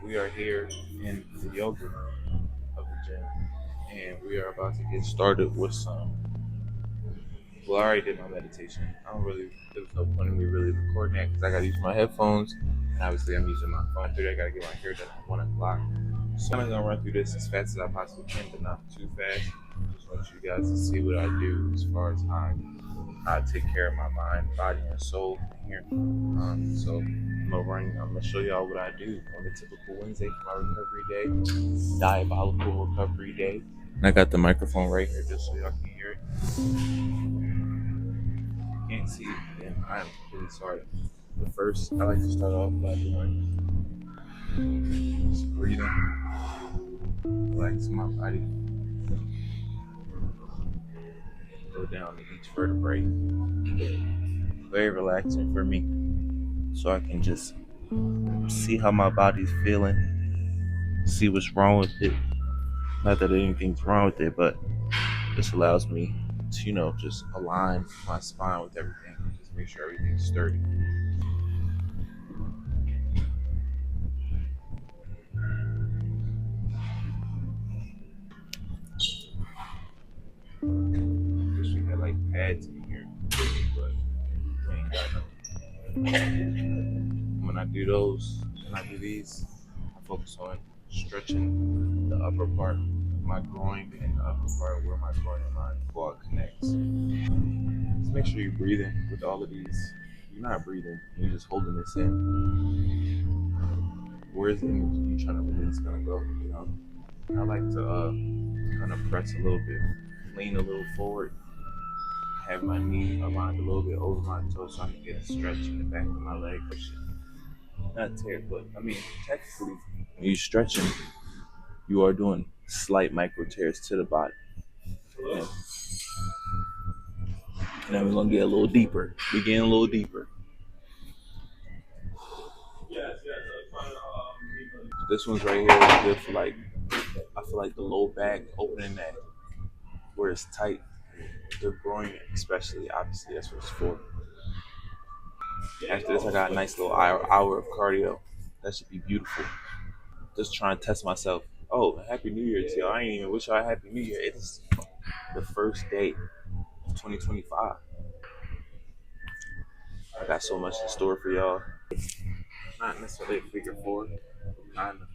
We are here in the yoga of the gym, and we are about to get started with some. Well, I already did my meditation. I don't really. There was no point in me really recording that because I gotta use my headphones, and obviously I'm using my phone. I gotta get my hair done at 1 o'clock. So I'm gonna run through this as fast as I possibly can, but not too fast. Just want you guys to see what I do as far as how I take care of my mind, body, and soul here. So I'm gonna show y'all what I do on a typical Wednesday for my recovery day, diabolical recovery day. And I got the microphone right here just so y'all can hear it. You can't see it, and I'm really sorry. But first, I like to start off by doing just breathing, relaxing my body, go down to each vertebrae. Very relaxing for me, so I can just see how my body's feeling, see what's wrong with it. Not that anything's wrong with it, but this allows me to, just align my spine with everything, just make sure everything's sturdy. Wish we had like pads in here, but we ain't got nothing. When I do these, I focus on stretching the upper part of my groin and the upper part where my groin and my quad connects. Just make sure you're breathing with all of these. You're not breathing, you're just holding this in. Where's the energy you're trying to release gonna go? I like to kind of press a little bit, lean a little forward, have my knee aligned a little bit over my toe so I can get a stretch in the back of my leg. Not tear, but technically, when you're stretching, you are doing slight micro tears to the body. And now we're gonna get a little deeper. We're getting a little deeper. This one's right here is good for I feel like the low back, opening that where it's tight, the groin especially, obviously that's what it's for. After this I got a nice little hour of cardio. That should be beautiful. Just trying to test myself. Oh, Happy New Year to y'all. I ain't even wish y'all a Happy New Year. It's the first day of 2025. I got so much in store for y'all. Not necessarily a figure four, kind of.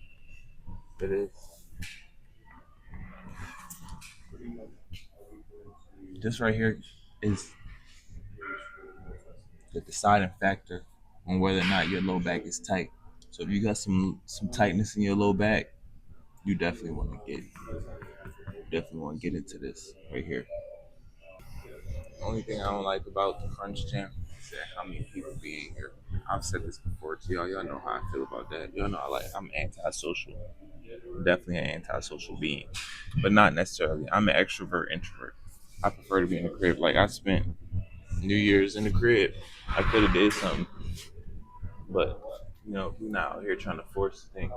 It is. This right here is the deciding factor on whether or not your low back is tight. So if you got some tightness in your low back, you definitely want to get into this right here. The only thing I don't like about the Crunch Gym is that how many people be in here. I've said this before to y'all. Y'all know how I feel about that. Y'all know I'm antisocial. I'm definitely an antisocial being, but not necessarily. I'm an extrovert introvert. I prefer to be in the crib. Like I spent New Year's in the crib. I could have did something, but we're not out here trying to force things.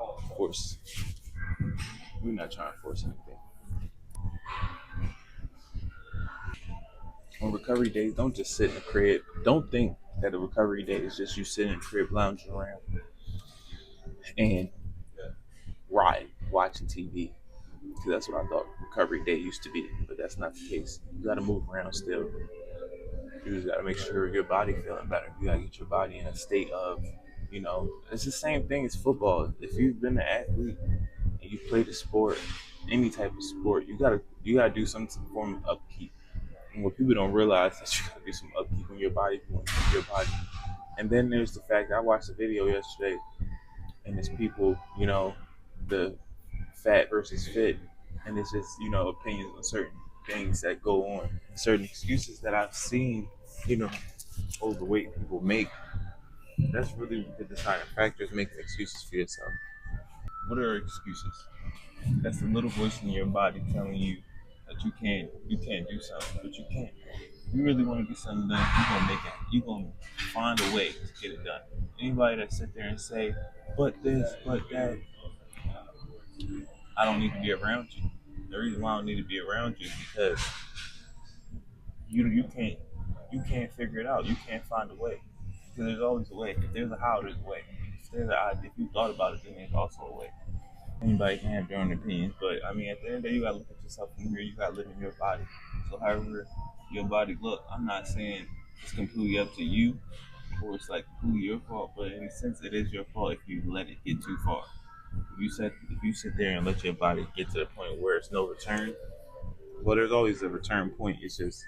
We're not trying to force anything. On recovery days, don't just sit in the crib. Don't think that a recovery day is just you sitting in the crib lounging around and watching TV. Because that's what I thought recovery day used to be, but that's not the case. You got to move around still. You just got to make sure your body feeling better. You got to get your body in a state of, it's the same thing as football. If you've been an athlete and you played a sport, any type of sport, you gotta do some form of upkeep. And what people don't realize is you gotta do some upkeep on your body, And then there's the fact that I watched a video yesterday, and it's people, the fat versus fit, and it's just opinions on certain things that go on, certain excuses that I've seen, overweight people make. That's really the deciding factor, is making excuses for yourself. What are excuses? That's the little voice in your body telling you that you can't do something, but you can. If you really want to get something done, you're gonna make it. You're gonna find a way to get it done. Anybody that sit there and say, "But this, but that," I don't need to be around you. The reason why I don't need to be around you is because you can't figure it out. You can't find a way. Because there's always a way. If there's a how, there's a way. end of the eye, if you thought about it, then it's also a way. Anybody can have their own opinions, but I mean, at the end of the day, you gotta look at yourself in the mirror. You gotta live in your body. So, however your body look, I'm not saying it's completely up to you, or it's like completely your fault, but in a sense, it is your fault if you let it get too far. If you sit there and let your body get to the point where it's no return, well, there's always a return point. It's just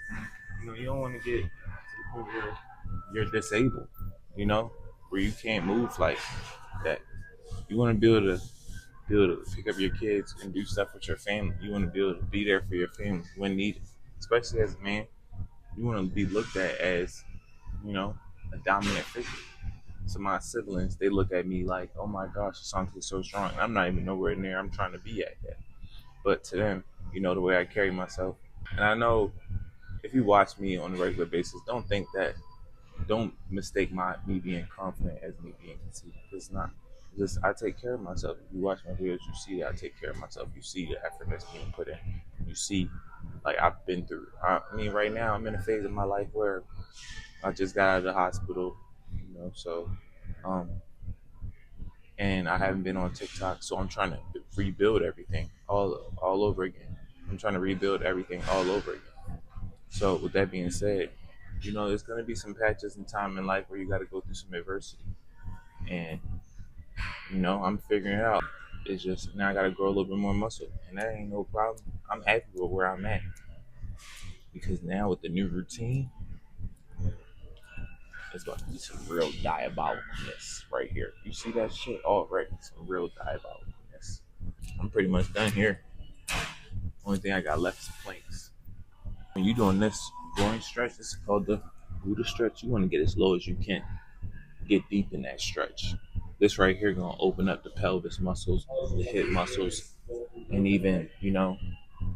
you don't want to get to the point where you're disabled. Where you can't move like that. You want to be able to pick up your kids and do stuff with your family. You want to be able to be there for your family when needed, especially as a man. You want to be looked at as, a dominant figure. So my siblings, they look at me like, oh my gosh, Ashante's so strong. I'm not even nowhere near I'm trying to be at that. But to them, the way I carry myself. And I know if you watch me on a regular basis, don't mistake me being confident as me being conceited. It's not. Just I take care of myself. If you watch my videos, you see that I take care of myself. You see the effort that's being put in. You see, like I've been through. I mean, right now I'm in a phase of my life where I just got out of the hospital. So, um, and I haven't been on TikTok, so I'm trying to rebuild everything all over again. I'm trying to rebuild everything all over again. So, with that being said, there's gonna be some patches and time in life where you got to go through some adversity, and I'm figuring it out. It's just now I got to grow a little bit more muscle, and that ain't no problem. I'm happy with where I'm at because now with the new routine, it's about to be some real diabolicalness right here. You see that shit already? Some real diabolicalness. I'm pretty much done here. Only thing I got left is planks. When you're doing this groin stretch, this is called the Buddha stretch. You want to get as low as you can. Get deep in that stretch. This right here gonna open up the pelvis muscles, the hip muscles, and even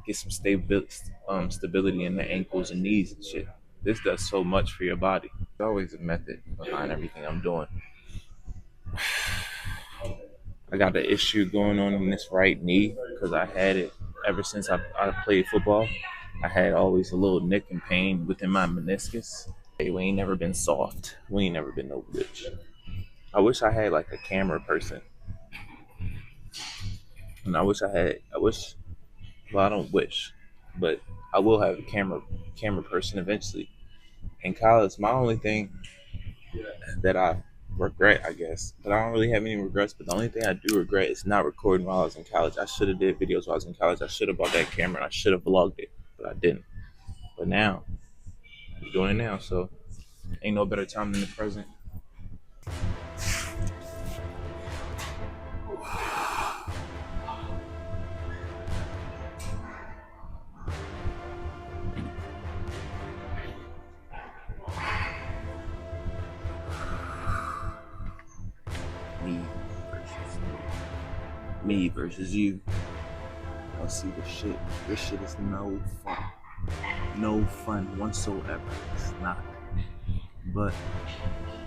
get some stability in the ankles and knees and shit. This does so much for your body. There's always a method behind everything I'm doing. I got an issue going on in this right knee because I had it ever since I played football. I had always a little nick and pain within my meniscus. Hey, we ain't never been soft. We ain't never been no bitch. I wish I had like a camera person. And I don't wish, but I will have a camera person eventually. In college, my only thing that I regret, I guess, but I don't really have any regrets, but the only thing I do regret is not recording while I was in college. I should have did videos while I was in college. I should have bought that camera and I should have vlogged it, but I didn't. But now, I'm doing it now, so ain't no better time than the present. Me versus you. I'll see the shit. This shit is no fun. No fun whatsoever. It's not. But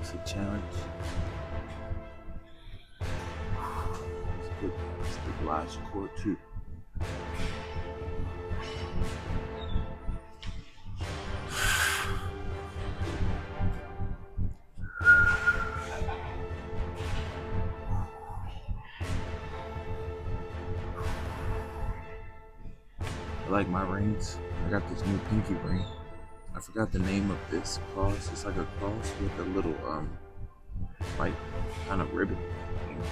it's a challenge. It's good. It's the Blige core too. I like my rings. I got this new pinky ring. I forgot the name of this cross. It's like a cross with a little like kind of ribbon thing.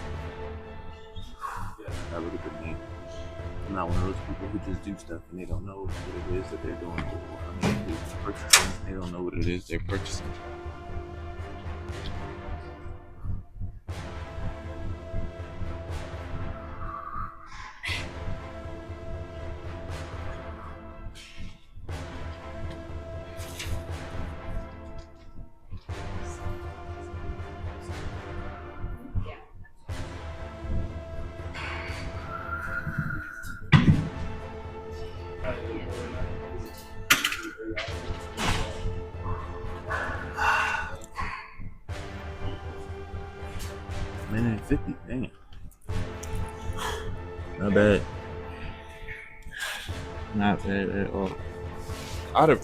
That really good name. I'm not one of those people who just do stuff and they don't know what it is that they're doing. I mean, they purchase things and they don't know what it is they're purchasing. Minute 50, dang it. Not bad. Not bad at all.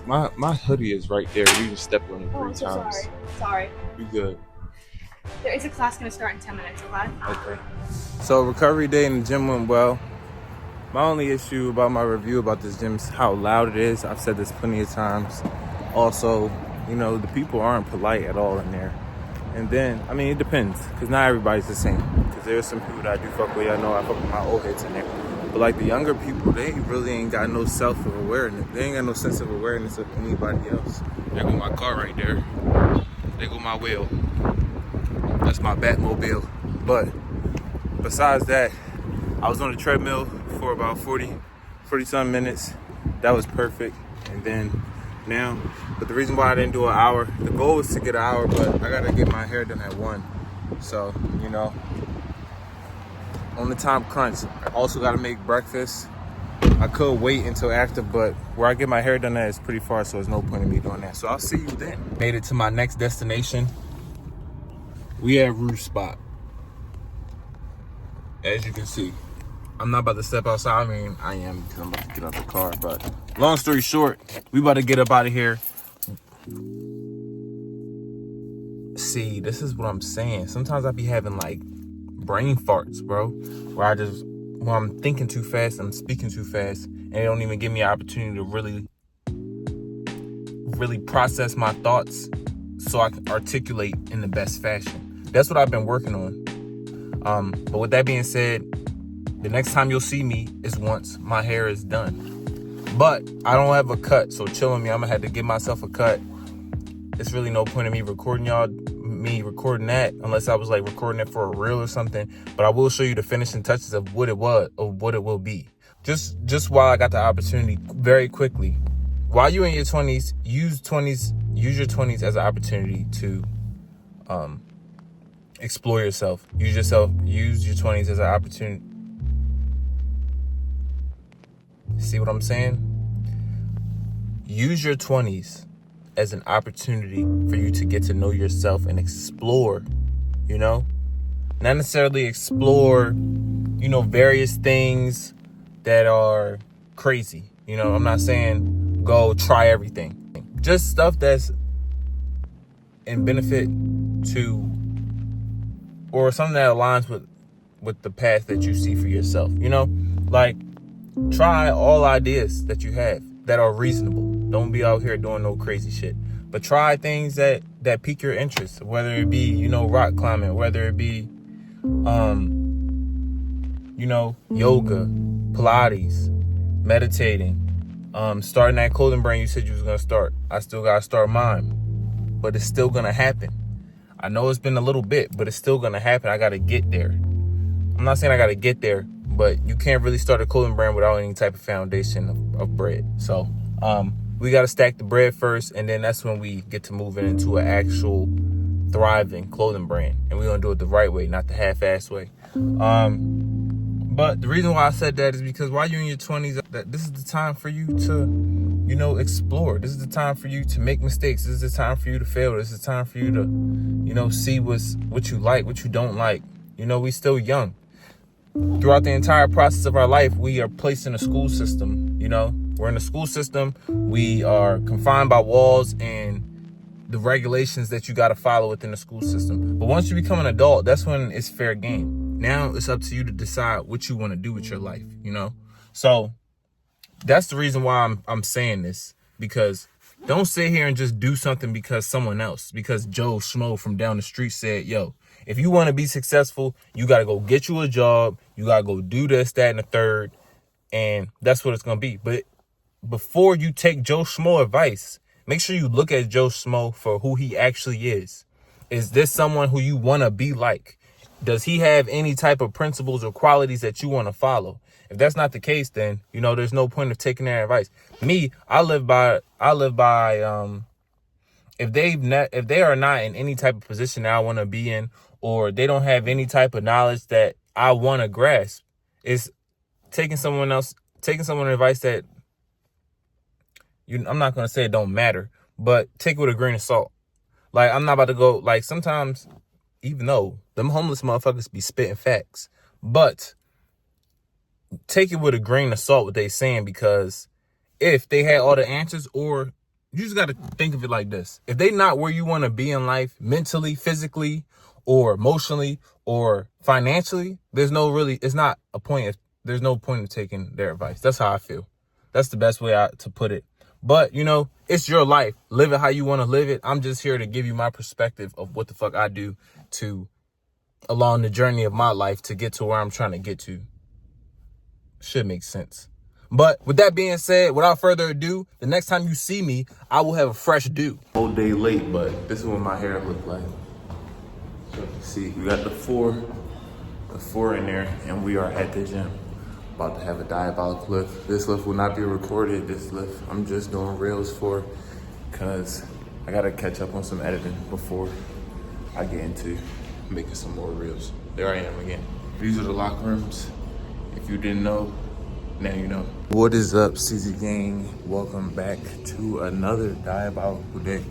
My hoodie is right there. We just stepped on it 3 times. Sorry. You good? There is a class going to start in 10 minutes, okay? Okay. So recovery day in the gym went well. My only issue about my review about this gym is how loud it is. I've said this plenty of times. Also, the people aren't polite at all in there. And then, it depends, because not everybody's the same. Because there's some people that I do fuck with. I know I fuck with my old heads in there. But like the younger people, they really ain't got no self-awareness. They ain't got no sense of awareness of anybody else. There go my car right there. There go my wheel. That's my Batmobile. But besides that, I was on the treadmill for about 40-some minutes. That was perfect. And then now, but the reason why I didn't do an hour, the goal was to get an hour, but I gotta get my hair done at 1. So, on the time crunch. I also gotta make breakfast. I could wait until after, but where I get my hair done at is pretty far, so there's no point in me doing that. So I'll see you then. Made it to my next destination. We at Roof Spot. As you can see, I'm not about to step outside. I am, because I'm about to get out the car. But long story short, we about to get up out of here. See, this is what I'm saying. Sometimes I be having like brain farts, bro, where I'm thinking too fast, I'm speaking too fast, and they don't even give me an opportunity to really process my thoughts so I can articulate in the best fashion. That's what I've been working on. But with that being said, the next time you'll see me is once my hair is done. But I don't have a cut, so chill on me. I'm gonna have to give myself a cut. There's really no point in me recording that unless I was like recording it for a reel or something. But I will show you the finishing touches of what it will be. Just while I got the opportunity, very quickly. While you're in your 20s, use your 20s as an opportunity to explore yourself. Use your 20s as an opportunity. See what I'm saying? Use your 20s as an opportunity for you to get to know yourself and explore, not necessarily explore, various things that are crazy. I'm not saying go try everything. Just stuff that's in benefit to, or something that aligns with the path that you see for yourself, like try all ideas that you have that are reasonable. Don't be out here doing no crazy shit. But try things that pique your interest, whether it be, rock climbing, whether it be, yoga, Pilates, meditating, starting that clothing brand you said you was going to start. I still got to start mine, but it's still going to happen. I know it's been a little bit, but it's still going to happen. I got to get there. I'm not saying I got to get there, but you can't really start a clothing brand without any type of foundation of bread. So, we got to stack the bread first, and then that's when we get to moving into an actual thriving clothing brand. And we're going to do it the right way, not the half-ass way. But the reason why I said that is because while you're in your 20s, that this is the time for you to, explore. This is the time for you to make mistakes. This is the time for you to fail. This is the time for you to, see what you like, what you don't like. We still young. Throughout the entire process of our life, we are placed in a school system, We're in a school system. We are confined by walls and the regulations that you got to follow within the school system. But once you become an adult, that's when it's fair game. Now it's up to you to decide what you want to do with your life, So that's the reason why I'm saying this, because don't sit here and just do something because Joe Schmo from down the street said, yo, if you want to be successful, you got to go get you a job. You got to go do this, that, and the third. And that's what it's going to be. But before you take Joe Schmo advice, make sure you look at Joe Schmo for who he actually is. Is this someone who you want to be like? Does he have any type of principles or qualities that you want to follow? If that's not the case, then, there's no point of taking their advice. Me, I live by, if they are not in any type of position that I want to be in, or they don't have any type of knowledge that I want to grasp, is taking someone advice that I'm not going to say it don't matter, but take it with a grain of salt. Like, I'm not about to go, like, sometimes, even though them homeless motherfuckers be spitting facts, but take it with a grain of salt what they saying, because if they had all the answers, or you just got to think of it like this. If they not where you want to be in life, mentally, physically, or emotionally or financially, there's no point of taking their advice. That's how I feel. That's the best way to put it. But, you know, it's your life. Live it how you want to live it. I'm just here to give you my perspective of what the fuck I do along the journey of my life to get to where I'm trying to get to. Should make sense. But with that being said, without further ado, the next time you see me, I will have a fresh do. Whole day late, but this is what my hair look like. So you can see, we got the four in there, and we are at the gym. About to have a diabolical lift. This lift will not be recorded. This lift I'm just doing reels for, because I gotta catch up on some editing before I get into making some more reels. There I am again. These are the locker rooms. If you didn't know, now you know. What is up, CZ Gang? Welcome back to another diabolical day.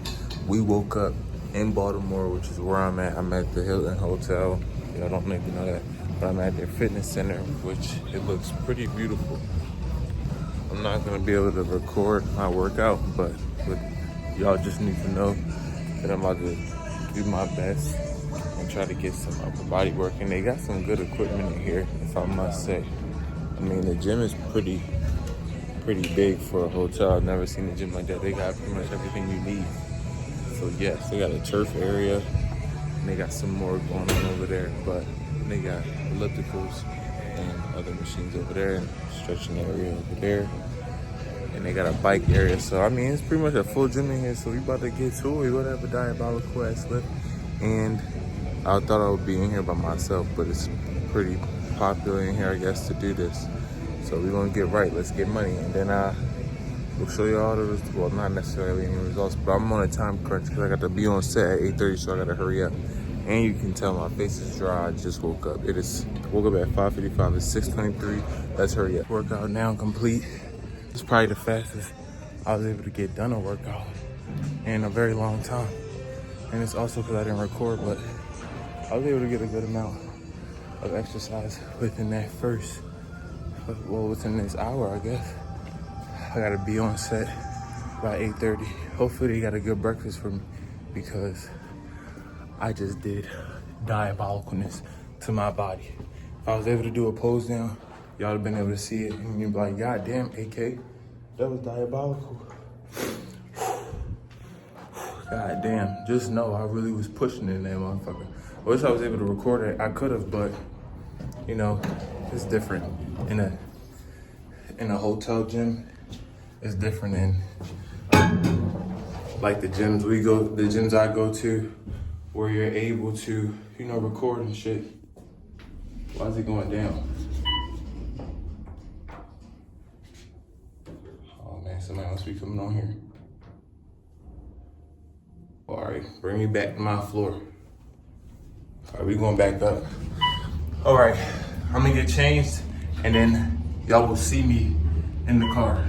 We woke up in Baltimore, which is where I'm at. I'm at the Hilton Hotel. Y'all don't maybe know that, but I'm at their fitness center, which it looks pretty beautiful. I'm not gonna be able to record my workout, but y'all just need to know that I'm about to do my best and try to get some upper body work. And they got some good equipment in here, if I must say. I mean, the gym is pretty big for a hotel. I've never seen a gym like that. They got pretty much everything you need. So yes, they got a turf area, and they got some more going on over there, but they got ellipticals and other machines over there, and stretching area over there, and they got a bike area. So I mean, it's pretty much a full gym in here. So we about to get to it. We about to have a diabolical ass lift, and I thought I would be in here by myself, but it's pretty popular in here, I guess, to do this. So we're gonna get right. Let's get money, and then we'll show you all the results. Well, not necessarily any results, but I'm on a time crunch because I got to be on set at 8:30, so I gotta hurry up. And you can tell my face is dry. I just woke up. Woke up at 5:55. It's 6:23. Let's hurry up. Workout now complete. It's probably the fastest I was able to get done a workout in a very long time. And it's also because I didn't record, but I was able to get a good amount of exercise within within this hour, I guess. I gotta be on set by 8:30. Hopefully they got a good breakfast for me, because I just did diabolicalness to my body. If I was able to do a pose down, y'all have been able to see it, and you'd be like, God damn, AK, that was diabolical. God damn, just know I really was pushing it in that motherfucker. I wish I was able to record it. I could have, but you know, it's different. In a hotel gym, it's different in like the gyms I go to, where you're able to, you know, record and shit. Why is it going down? Oh man, somebody must be coming on here. All right, bring me back to my floor. All right, we going back up. All right, I'm gonna get changed, and then y'all will see me in the car.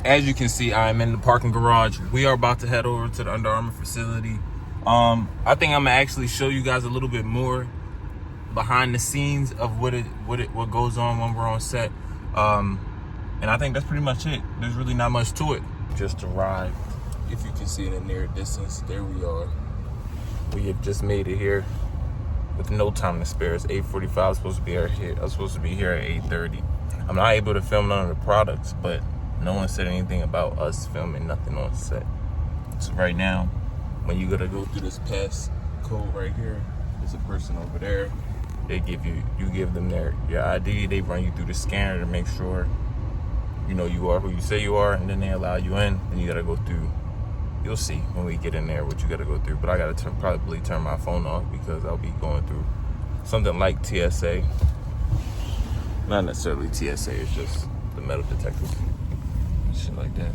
As you can see, I am in the parking garage. We are about to head over to the Under Armour facility. I think I'm gonna actually show you guys a little bit more behind the scenes of what goes on when we're on set. And I think that's pretty much it. There's really not much to it. Just arrived. If you can see in the near distance, there we are. We have just made it here with no time to spare. It's 8:45. I was supposed to be here at 8:30. I'm not able to film none of the products, but no one said anything about us filming nothing on set. So right now, when you gotta go through this pass code right here, there's a person over there. They you give them your ID. They run you through the scanner to make sure you know you are who you say you are, and then they allow you in. And you gotta go through. You'll see when we get in there what you gotta go through. But I gotta probably turn my phone off, because I'll be going through something like TSA. Not necessarily TSA. It's just the metal detectors, shit like that.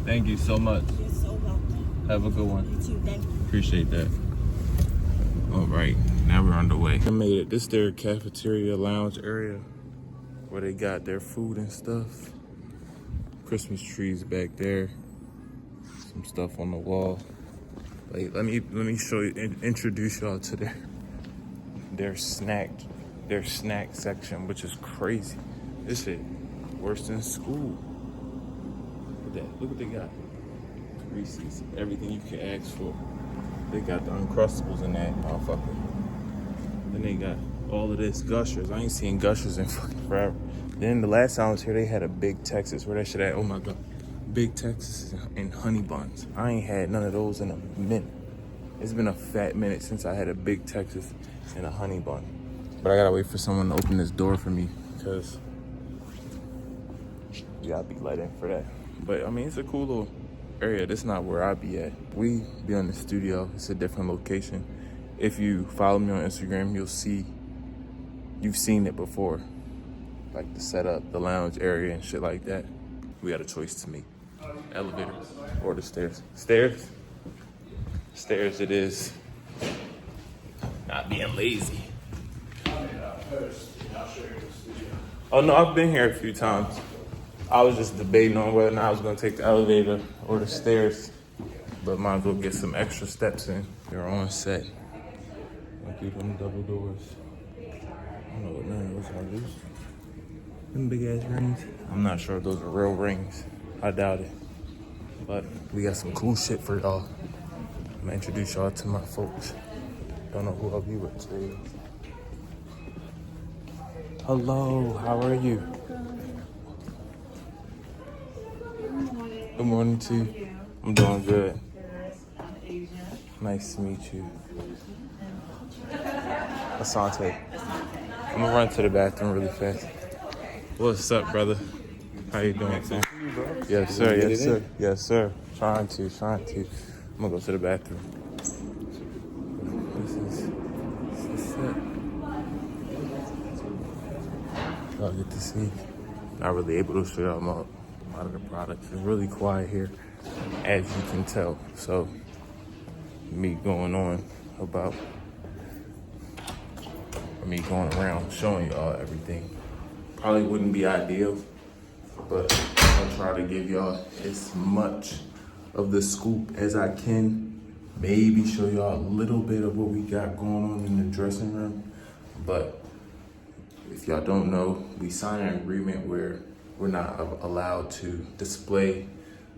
Thank you so much. You're so welcome. Have a good one. You too, thank you. Appreciate that. All right, now we're on the way. I made it. This is their cafeteria lounge area where they got their food and stuff. Christmas trees back there. Some stuff on the wall. Like, let me show you, introduce y'all to their snack section, which is crazy. This shit worse than school. that. Look what they got. Reese's, everything you can ask for. They got the Uncrustables in that motherfucker. Then they got all of this Gushers. I ain't seen Gushers in fucking forever. Then the last time I was here, they had a Big Texas. Where that shit at? Oh my God. Big Texas and honey buns. I ain't had none of those in a minute. It's been a fat minute since I had a Big Texas and a honey bun. But I gotta wait for someone to open this door for me because you gotta be let in for that. But I mean, it's a cool little area. This is not where I be at. We be in the studio. It's a different location. If you follow me on Instagram, you've seen it before. Like the setup, the lounge area and shit like that. We got a choice to make. Elevator or the stairs. Stairs? Stairs it is. Not being lazy. Oh no, I've been here a few times. I was just debating on whether or not I was gonna take the elevator or the stairs, but might as well get some extra steps in. You're on set. Went through them double doors. I don't know what none of those are loose. Them big ass rings. I'm not sure if those are real rings. I doubt it. But we got some cool shit for y'all. I'm gonna introduce y'all to my folks. Don't know who I'll be with today. Hello, how are you? Good morning to you. I'm doing good. Nice to meet you. Asante. I'm gonna run to the bathroom really fast. What's up, brother? How you doing, Sam? Yes, sir. Yes, sir. Yes, sir. Trying to. I'm gonna go to the bathroom. This is it. Y'all get to see. Not really able to show y'all a lot of the products. It's really quiet here, as you can tell. So, me going on about, me going around showing y'all everything. Probably wouldn't be ideal, but I'll try to give y'all as much of the scoop as I can. Maybe show y'all a little bit of what we got going on in the dressing room. But if y'all don't know, we signed an agreement where we're not allowed to display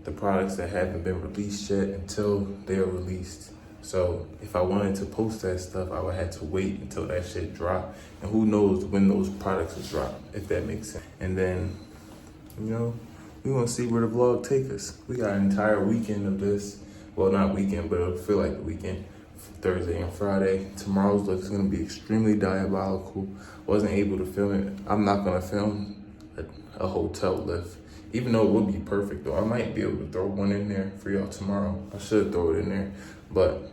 the products that haven't been released yet until they're released. So if I wanted to post that stuff, I would have to wait until that shit drop. And who knows when those products will drop, if that makes sense. And then, you know, we want to see where the vlog take us. We got an entire weekend of this. Well, not weekend, but it'll feel like a weekend. Thursday and Friday. Tomorrow's look is going to be extremely diabolical. Wasn't able to film it. I'm not going to film a hotel lift. Even though it would be perfect though. I might be able to throw one in there for y'all tomorrow. I should throw it in there. But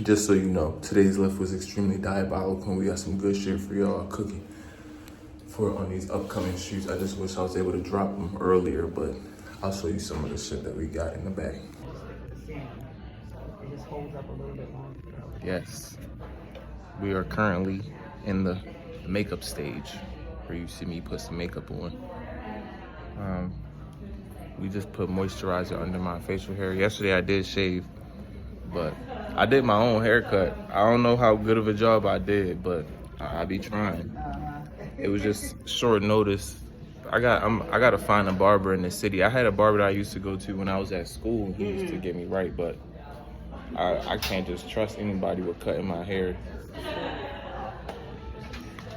just so you know, today's lift was extremely diabolical. We got some good shit for y'all cooking for on these upcoming shoots. I just wish I was able to drop them earlier, but I'll show you some of the shit that we got in the bag. It just holds up a little bit longer. Yes, we are currently in the makeup stage where you see me put some makeup on. We just put moisturizer under my facial hair. Yesterday I did shave, but I did my own haircut. I don't know how good of a job I did, but I be trying. It was just short notice. I gotta find a barber in the city. I had a barber that I used to go to when I was at school. He used to get me right, but I can't just trust anybody with cutting my hair.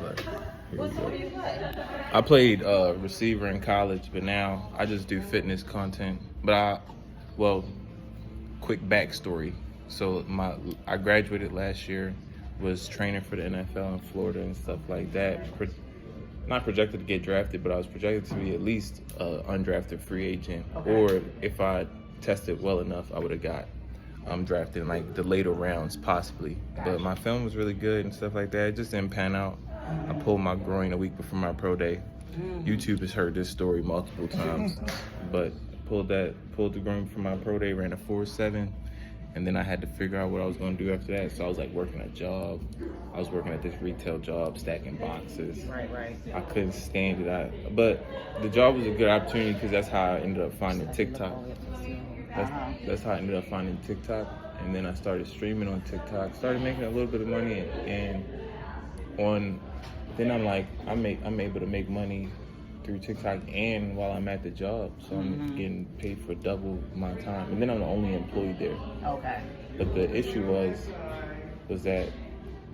But here we go. I played receiver in college, but now I just do fitness content. But quick backstory. So I graduated last year, was training for the NFL in Florida and stuff like that. Not projected to get drafted, but I was projected to be at least an undrafted free agent. Okay. Or if I tested well enough, I would have got drafted in like the later rounds, possibly. Gotcha. But my film was really good and stuff like that. It just didn't pan out. I pulled my groin a week before my pro day. YouTube has heard this story multiple times, but pulled the groin for my pro day, ran a 4.7, and then I had to figure out what I was going to do after that. So I was like working a job. I was working at this retail job, stacking boxes. Right. I couldn't stand it. But the job was a good opportunity because that's how I ended up finding TikTok. That's how I ended up finding TikTok, and then I started streaming on TikTok. Started making a little bit of money, and then I'm like, I'm able to make money through TikTok and while I'm at the job. So I'm getting paid for double my time. And then I'm the only employee there. Okay. But the issue was that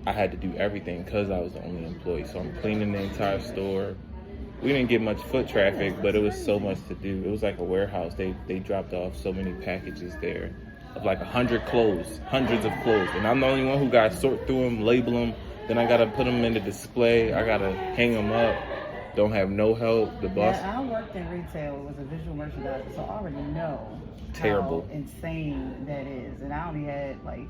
I had to do everything because I was the only employee. So I'm cleaning the entire store. We didn't get much foot traffic, but it was so much to do. It was like a warehouse. They dropped off so many packages there of like 100 clothes, hundreds of clothes. And I'm the only one who got to sort through them, label them. Then I got to put them in the display. I got to hang them up. Don't have no help. The boss. Yeah, I worked in retail, was a visual merchandiser, so I already know Terrible. how insane that is. And I only had like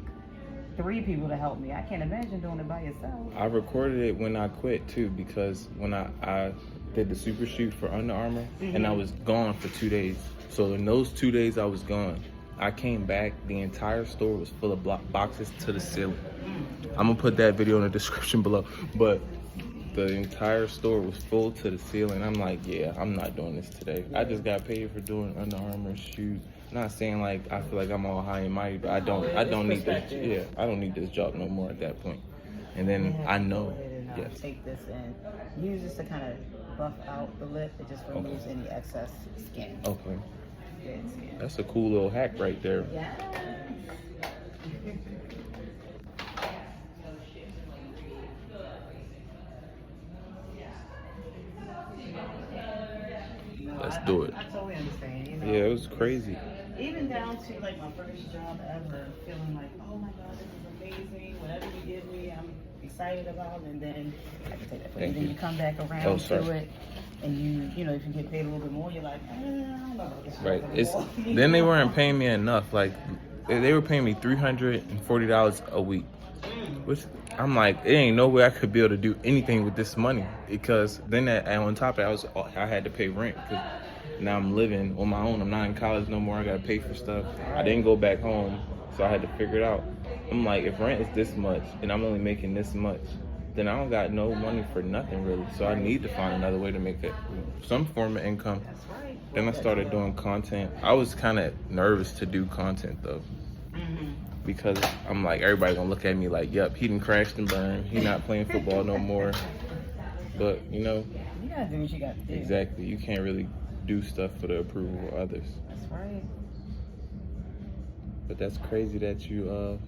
3 people to help me. I can't imagine doing it by yourself. I recorded it when I quit too, because when I did the super shoot for Under Armour, and I was gone for 2 days. So in those 2 days I was gone, I came back, the entire store was full of boxes to the ceiling. I'm gonna put that video in the description below, but the entire store was full to the ceiling. I'm like, yeah, I'm not doing this today. I just got paid for doing Under Armour shoot. Not saying like I feel like I'm all high and mighty, but I don't need this. Yeah, I don't need this job no more at that point. And then I know, yes. Take this and use this to kind of buff out the lip. It just removes any excess skin. Okay, Dead skin. that's a cool little hack right there. Yeah. Let's do it. I totally understand. You know? Yeah, it was crazy. Even down to like my first job ever, feeling like, oh my God, this is amazing. Whatever you give me, I'm excited about. And then I can take that for you. Thank Then you. you come back around Oh, to sorry. it, and you know, if you get paid a little bit more, you're like, I don't know about this. Right. job It's anymore. then they weren't paying me enough. Like they were paying me $340 a week, which I'm like, it ain't no way I could be able to do anything with this money, because then on top of that, I had to pay rent, because now I'm living on my own. I'm not in college no more. I gotta pay for stuff. I didn't go back home, so I had to figure it out. I'm like, if rent is this much and I'm only making this much, then I don't got no money for nothing really. So I need to find another way to make some form of income. That's right. Then I started doing content. I was kind of nervous to do content though, because I'm like, everybody gonna look at me like, yep, he done crashed and burned. He not playing football no more. But you know, You gotta do what you gotta do. exactly, you can't really do stuff for the approval of others. That's right. But that's crazy that you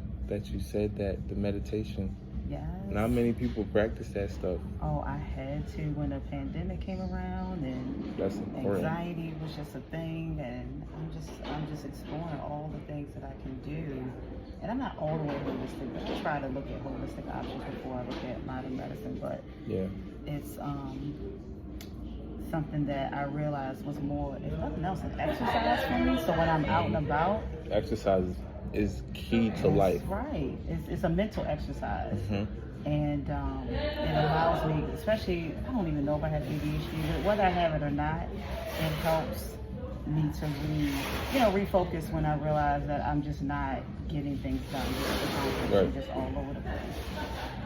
said that the meditation. Yes. Not many people practice that stuff. Oh, I had to when the pandemic came around, and That's important. anxiety was just a thing, and I'm just exploring all the things that I can do. And I'm not all the way holistic, but I try to look at holistic options before I look at modern medicine. But Yeah. it's something that I realized was more, if nothing else, an exercise for me. So when I'm out and about, Exercise is key to life. right? It's a mental exercise. Mhm. And it allows me, especially, I don't even know if I have ADHD, but whether I have it or not, it helps me to refocus when I realize that I'm just not getting things done. Right. Just all over the place.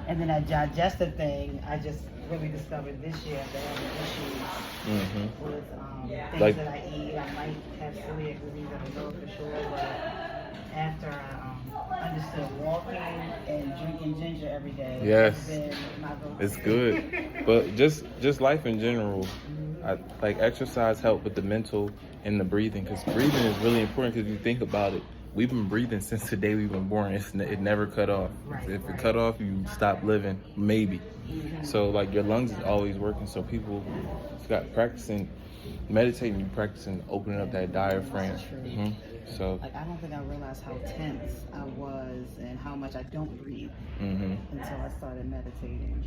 And then that digestive thing, I just really discovered this year after having issues Mhm. with things Like- that I eat. I might have celiac disease, I don't know for sure, but after I understood walking and drinking ginger every day, Yes. has been my go-to. It's good. But just life in general, like exercise help with the mental and the breathing, because breathing is really important. Because you think about it, we've been breathing since the day we've been born. It never cut off. Right, If it right. cut off, you stop living, maybe. So like your lungs is always working. So people got practicing meditating, you practicing opening up that diaphragm. That's true. So Like, I don't think I realized how tense I was and how much I don't breathe mhm. until I started meditating.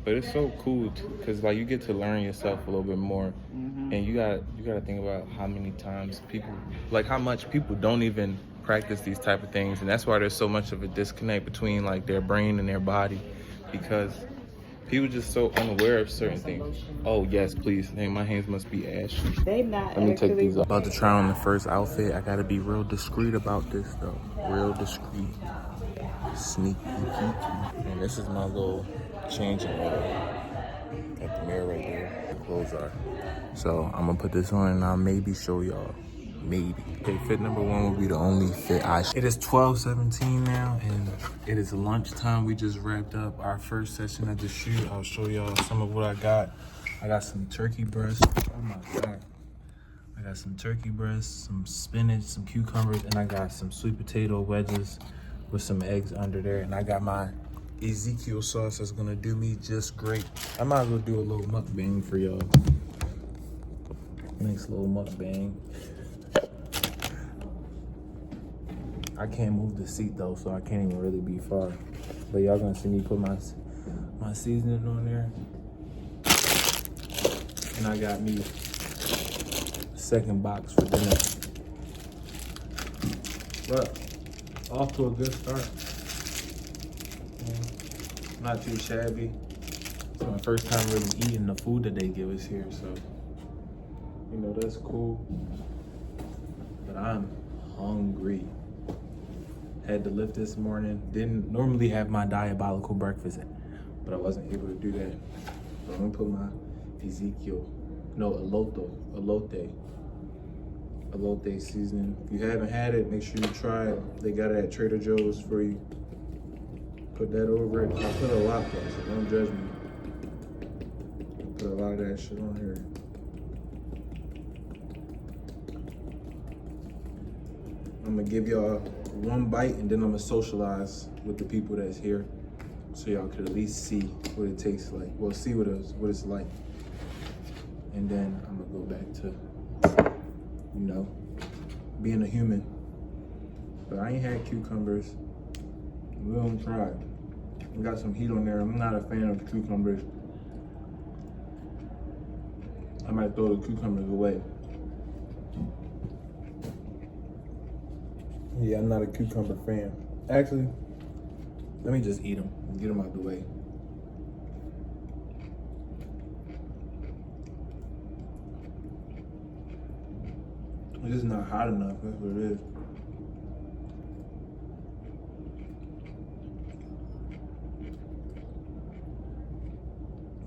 But it's so cool because like you get to learn yourself a little bit more, and you gotta think about how many times how much people don't even practice these type of things, and that's why there's so much of a disconnect between like their brain and their body, because people just so unaware of certain things. Oh yes, please. Hey, my hands must be ashy. They not. Let me take these off. About to try on the first outfit. I gotta be real discreet about this though. Real discreet. Sneaky peeky. And this is my little changing room. Got the mirror right there. The clothes are. So I'm gonna put this on and I'll maybe show y'all. Maybe. Okay, fit number 1 will be the only fit It is 12:17 now and it is lunchtime. We just wrapped up our first session at the shoot. I'll show y'all some of what I got. I got some turkey breast. Oh my God. I got some turkey breast, some spinach, some cucumbers, and I got some sweet potato wedges with some eggs under there. And I got my Ezekiel sauce that's gonna do me just great. I might as well do a little mukbang for y'all. Nice little mukbang. I can't move the seat though, so I can't even really be far. But y'all gonna see me put my seasoning on there. And I got me a second box for dinner. But off to a good start. Not too shabby. It's my first time really eating the food that they give us here, so you know that's cool. But I'm hungry. Had to lift this morning. Didn't normally have my diabolical breakfast, but I wasn't able to do that. So I'm gonna put my elote seasoning. If you haven't had it, make sure you try it. They got it at Trader Joe's for you. Put that over it. I put a lot though, so don't judge me. Put a lot of that shit on here. I'm gonna give y'all one bite and then I'm gonna socialize with the people that's here so y'all could at least see what it tastes like. Well, see what it's like. And then I'm gonna go back to, you know, being a human. But I ain't had cucumbers. We're gonna try it. We got some heat on there. I'm not a fan of cucumbers. I might throw the cucumbers away. Yeah, I'm not a cucumber fan. Actually, let me just eat them and get them out the way. It's just not hot enough, that's what it is.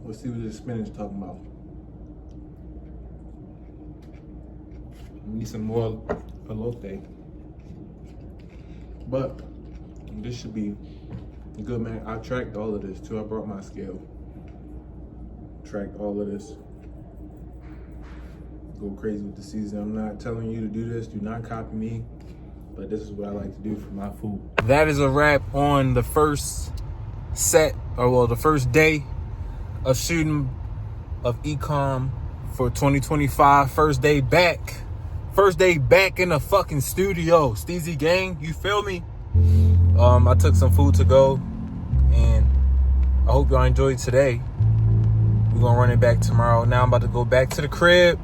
Let's see what this spinach talking about. Need some more elote. But this should be good, man. I tracked all of this too. I brought my scale. Tracked all of this. Go crazy with the season. I'm not telling you to do this. Do not copy me. But this is what I like to do for my food. That is a wrap on the first set, or well, the first day of shooting of Ecom for 2025. First day back. First day back in the fucking studio. Steezy gang, you feel me? I took some food to go, and I hope y'all enjoyed today. We're gonna run it back tomorrow. Now I'm about to go back to the crib.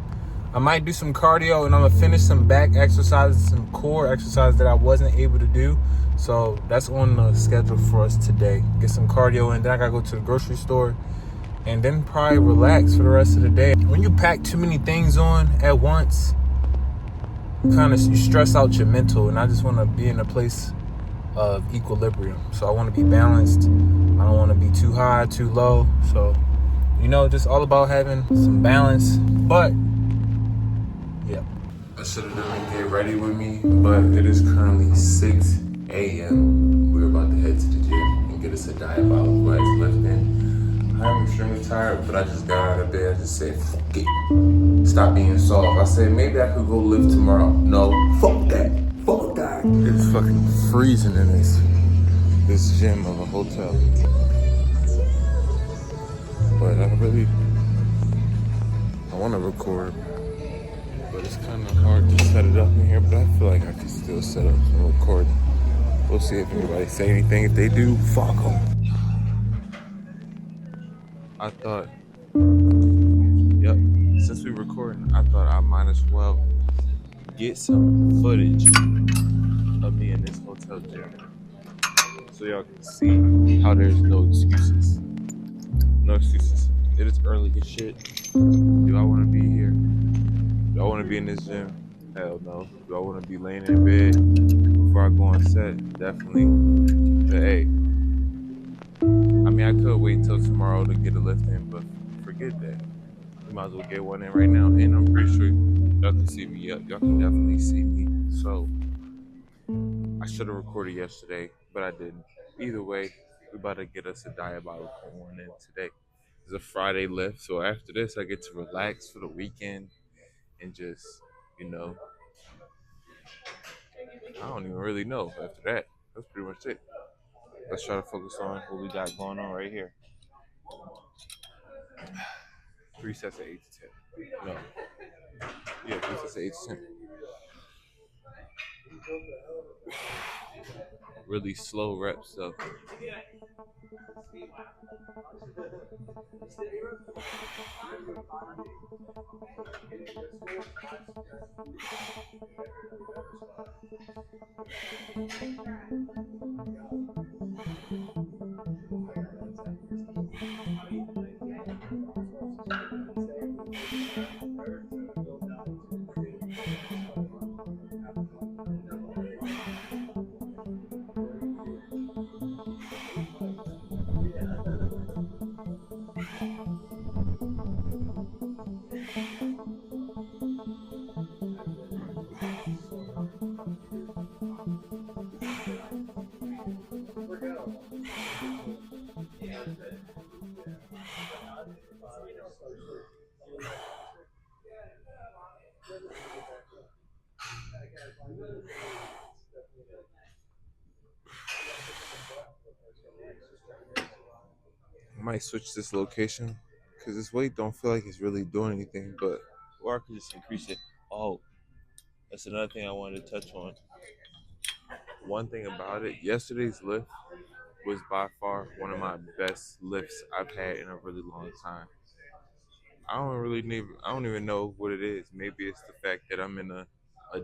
I might do some cardio, and I'm gonna finish some back exercises, some core exercises that I wasn't able to do. So that's on the schedule for us today. Get some cardio, and then I gotta go to the grocery store, and then probably relax for the rest of the day. When you pack too many things on at once, you stress out your mental, and I just want to be in a place of equilibrium. So I want to be balanced. I don't want to be too high, too low. So, you know, just all about having some balance. But yeah, I should have done get ready with me, but it is currently 6 a.m. We're about to head to the gym and get us a diabolical legs lifting. I'm extremely tired, but I just got out of bed. I just said, fuck it. Stop being soft. I said, maybe I could go lift tomorrow. No, fuck that. Fuck that. It's fucking freezing in this gym of a hotel. But I want to record, but it's kind of hard to set it up in here, but I feel like I can still set up and record. We'll see if anybody say anything. If they do, fuck them. I thought, yep, since we're recording, I thought I might as well get some footage of me in this hotel gym so y'all can see how there's no excuses. No excuses. It is early as shit. Do I want to be here? Do I want to be in this gym? Hell no. Do I want to be laying in bed before I go on set? Definitely. But hey, I mean, I could wait till tomorrow to get a lift in, but forget that. You might as well get one in right now, and I'm pretty sure y'all can see me. Y'all can definitely see me. So, I should have recorded yesterday, but I didn't. Either way, we're about to get us a diabolical one in today. It's a Friday lift, so after this, I get to relax for the weekend and just, you know, I don't even really know after that. That's pretty much it. Let's try to focus on what we got going on right here. 3 sets of 8 to 10. No. Yeah, 3 sets of 8 to 10. Really slow reps though. I might switch this location because this weight don't feel like it's really doing anything, but or I could just increase it. Oh, that's another thing I wanted to touch on. One thing about it, yesterday's lift was by far one of my best lifts I've had in a really long time. I don't even know what it is. Maybe it's the fact that I'm in a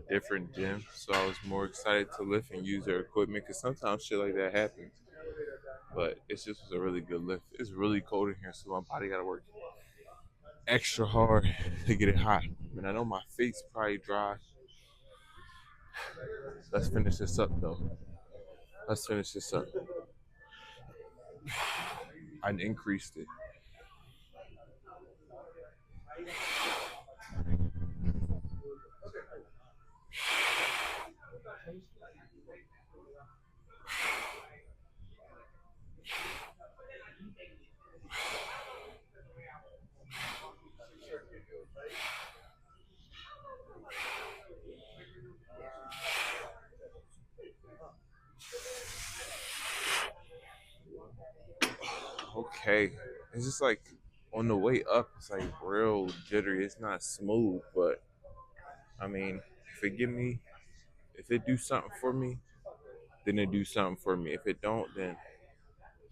different gym, so I was more excited to lift and use their equipment because sometimes shit like that happens. But it just was a really good lift. It's really cold in here, so my body gotta work extra hard to get it hot. And I know my face probably dry. Let's finish this up though. Let's finish this up. I increased it. Okay. It's just like on the way up, it's like real jittery. It's not smooth, but I mean, if it do something for me, then it do something for me. If it don't, then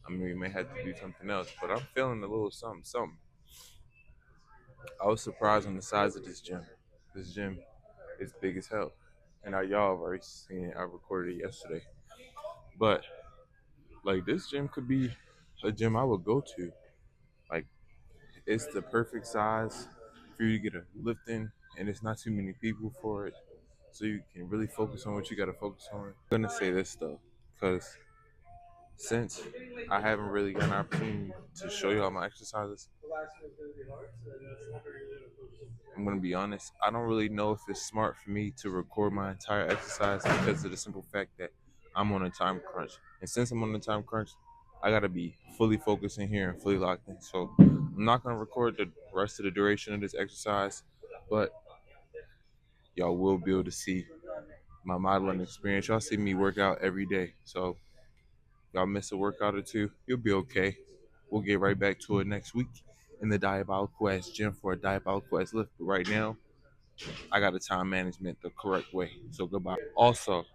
I mean, we may have to do something else. But I'm feeling a little something, something. I was surprised on the size of this gym. This gym is big as hell. And y'all have already seen it. I recorded it yesterday. But like this gym could be a gym I would go to. Like it's the perfect size for you to get a lift in, and it's not too many people for it. So you can really focus on what you gotta focus on. I'm gonna say this though, because since I haven't really gotten an opportunity to show you all my exercises, I'm gonna be honest, I don't really know if it's smart for me to record my entire exercise because of the simple fact that I'm on a time crunch. And since I'm on a time crunch, I gotta be fully focused in here and fully locked in. So I'm not gonna record the rest of the duration of this exercise, but y'all will be able to see my modeling experience. Y'all see me work out every day. So y'all miss a workout or two, you'll be okay. We'll get right back to it next week in the Diabolical Ass Gym for a Diabolical Ass Lift. But right now, I got the time management the correct way. So goodbye. Also,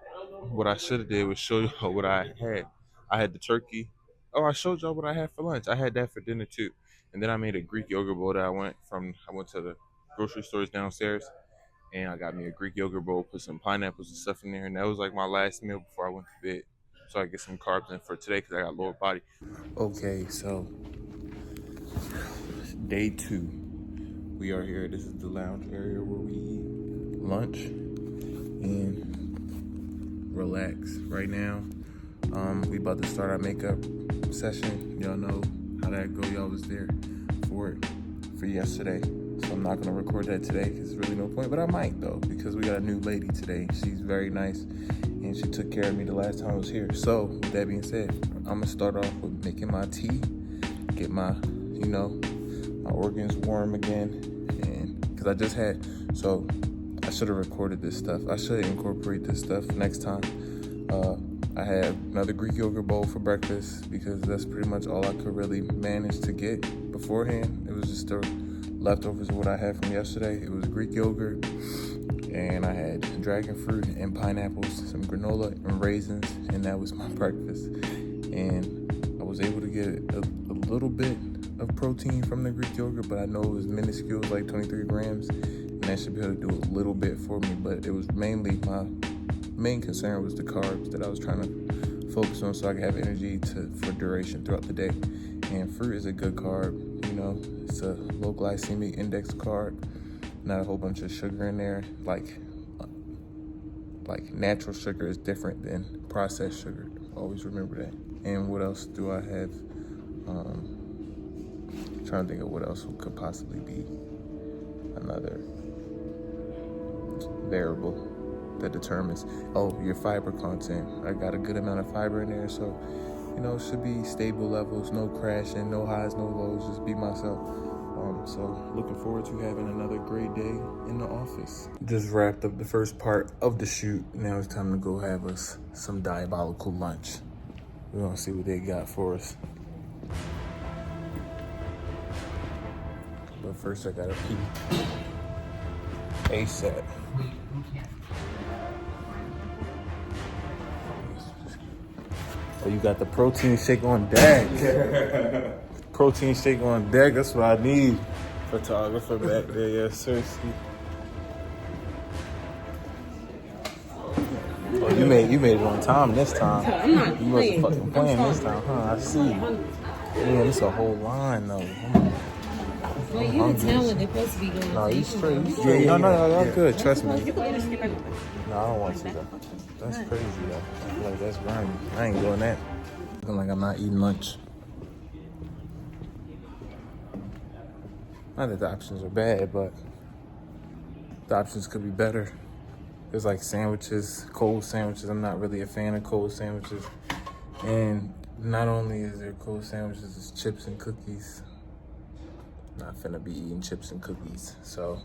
what I should have did was show y'all what I had. I had the turkey. Oh, I showed y'all what I had for lunch. I had that for dinner too. And then I made a Greek yogurt bowl that I went to the grocery stores downstairs and I got me a Greek yogurt bowl, put some pineapples and stuff in there. And that was like my last meal before I went to bed. So I get some carbs in for today because I got lower body. Okay, so day 2. We are here. This is the lounge area where we eat lunch and relax. Right now, we about to start our makeup session. Y'all know how that go. Y'all was there for yesterday. So I'm not gonna record that today because there's really no point. But I might though because we got a new lady today. She's very nice and she took care of me the last time I was here. So with that being said, I'm gonna start off with making my tea, get my you know, my organs warm again. And because I just had, so I should have recorded this stuff. I should incorporate this stuff next time. I had another Greek yogurt bowl for breakfast because that's pretty much all I could really manage to get beforehand. It was just the leftovers of what I had from yesterday. It was Greek yogurt, and I had dragon fruit and pineapples, some granola and raisins, and that was my breakfast. And I was able to get a little bit of protein from the Greek yogurt, but I know it was minuscule, like 23 grams, and that should be able to do a little bit for me. But it was mainly, my main concern was the carbs that I was trying to focus on so I could have energy for duration throughout the day. And fruit is a good carb, you know, it's a low glycemic index carb, not a whole bunch of sugar in there. Like natural sugar is different than processed sugar. Always remember that. And what else do I have? Trying to think of what else could possibly be another variable that determines, your fiber content. I got a good amount of fiber in there, so, you know, it should be stable levels, no crashing, no highs, no lows, just be myself. So looking forward to having another great day in the office. Just wrapped up the first part of the shoot. Now it's time to go have us some diabolical lunch. We're gonna see what they got for us. But first I gotta pee ASAP. Oh, you got the protein shake on deck. Protein shake on deck, that's what I need. Photographer back there, yes, sir. Oh, you made it on time this time. I'm not You wasn't fucking playing this time, huh? I see. Man, it's a whole line though. Well, you the talent, they're supposed to be doing. No, you straight. Yeah, no, you're good. Trust me. You can just skip over. No, I don't want to though. That's crazy though. I feel like that's grimy. I ain't doing that. Looking like I'm not eating lunch. Not that the options are bad, but the options could be better. There's like sandwiches, cold sandwiches. I'm not really a fan of cold sandwiches. And not only is there cold sandwiches, it's chips and cookies. Not finna be eating chips and cookies, so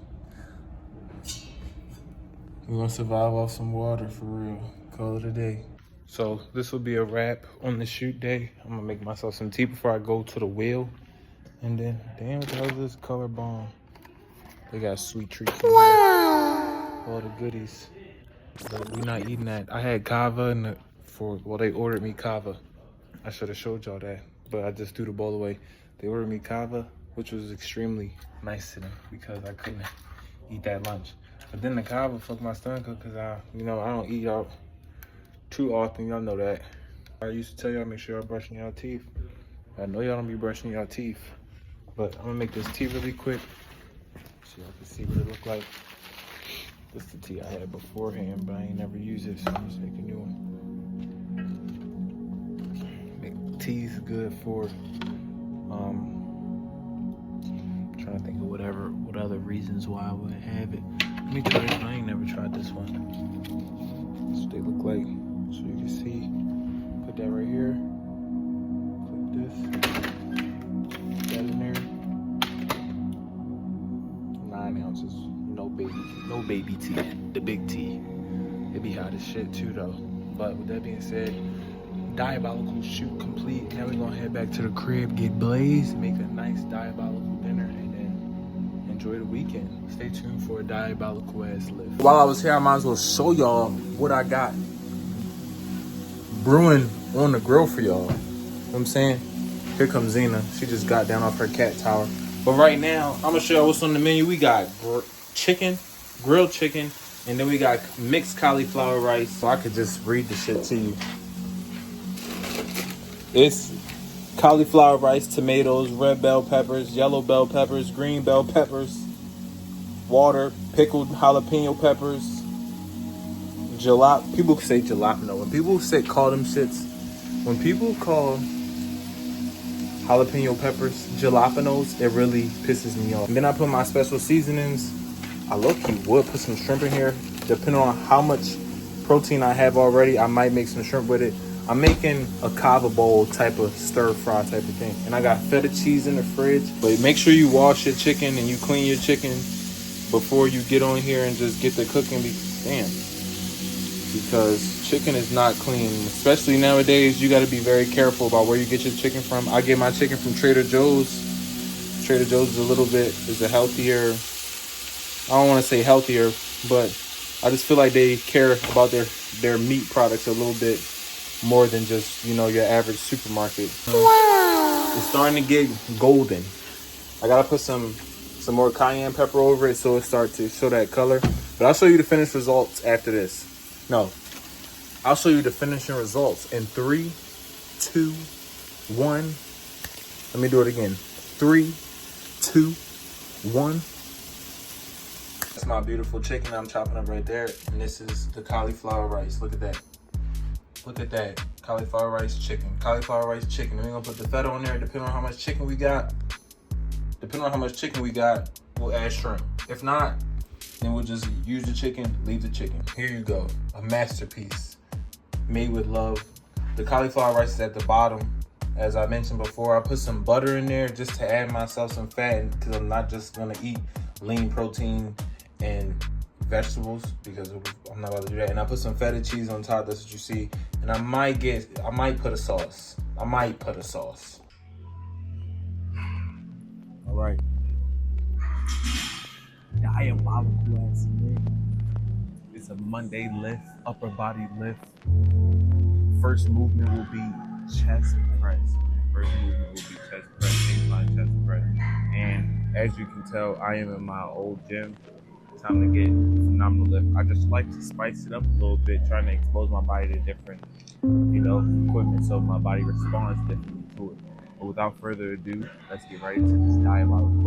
we're gonna survive off some water for real. Call it a day. So this will be a wrap on the shoot day. I'm gonna make myself some tea before I go to the wheel. And then, damn, what the hell is this Color Bomb? They got sweet treats in here. All the goodies. But we're not eating that. I had kava they ordered me kava. I should have showed y'all that, but I just threw the bowl away. They ordered me kava, which was extremely nice to them because I couldn't eat that lunch. But then the kava fucked my stomach up because I don't eat out too often. Y'all know that. I used to tell y'all, make sure y'all brushing y'all teeth. I know y'all don't be brushing y'all teeth, but I'm gonna make this tea really quick so y'all can see what it look like. This is the tea I had beforehand, but I ain't never used it, so I'm just making a new one. Tea's good for trying to think of what other reasons why I would have it. Let me try this one. I ain't never tried this one. That's what they look like. So you can see. Put that right here. Click this. Put that in there. 9 ounces. No baby tea. The big tea. It be hot as shit too though. But with that being said, diabolical shoot complete. Now we're gonna head back to the crib, get blazed, make a nice diabolical dinner, and then enjoy the weekend. Stay tuned for a diabolical ass lift. While I was here, I might as well show y'all what I got brewing on the grill for y'all. You know what I'm saying? Here comes Zena. She just got down off her cat tower. But right now, I'm gonna show y'all what's on the menu. We got grilled chicken, and then we got mixed cauliflower rice. So I could just read the shit to you. It's cauliflower rice, tomatoes, red bell peppers, yellow bell peppers, green bell peppers, water, pickled jalapeno peppers, people say jalapeno. When people call them shits, when people call jalapeno peppers jalapenos, it really pisses me off. And then I put my special seasonings. I low-key would put some shrimp in here. Depending on how much protein I have already, I might make some shrimp with it. I'm making a cava bowl type of stir fry type of thing. And I got feta cheese in the fridge. But make sure you wash your chicken and you clean your chicken before you get on here and just get the cooking. Because chicken is not clean. Especially nowadays, you got to be very careful about where you get your chicken from. I get my chicken from Trader Joe's. Trader Joe's is a healthier, I don't want to say healthier, but I just feel like they care about their meat products a little bit more than just, your average supermarket. Wow. It's starting to get golden. I gotta put some more cayenne pepper over it so it starts to show that color. But I'll show you the finished results after this. No, I'll show you the finishing results in 3, 2, 1. Let me do it again. 3, 2, 1. That's my beautiful chicken I'm chopping up right there. And this is the cauliflower rice. Look at that. Look at that. Cauliflower rice chicken. Cauliflower rice chicken. And we're gonna put the feta on there depending on how much chicken we got. Depending on how much chicken we got, we'll add shrimp. If not, then we'll just use the chicken, leave the chicken. Here you go. A masterpiece. Made with love. The cauliflower rice is at the bottom. As I mentioned before, I put some butter in there just to add myself some fat because I'm not just gonna eat lean protein and vegetables because I'm not about to do that. And I put some feta cheese on top. That's what you see. And I might put a sauce. All right. Diabolical ass lift. It's a Monday lift, upper body lift. First movement will be chest press. Incline chest press. And as you can tell, I am in my old gym. Time to get phenomenal lift. I just like to spice it up a little bit, trying to expose my body to different, equipment so my body responds differently to it. But without further ado, let's get right into this diabolical.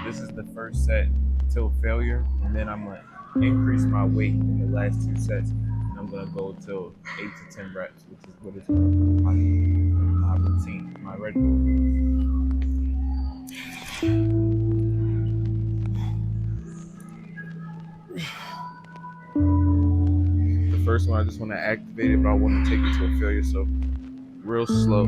This is the first set till failure, and then I'm gonna increase my weight in the last 2 sets, and I'm gonna go till 8 to 10 reps, which is what is my routine, my regular. The first one, I just want to activate it, but I want to take it to a failure, so real slow.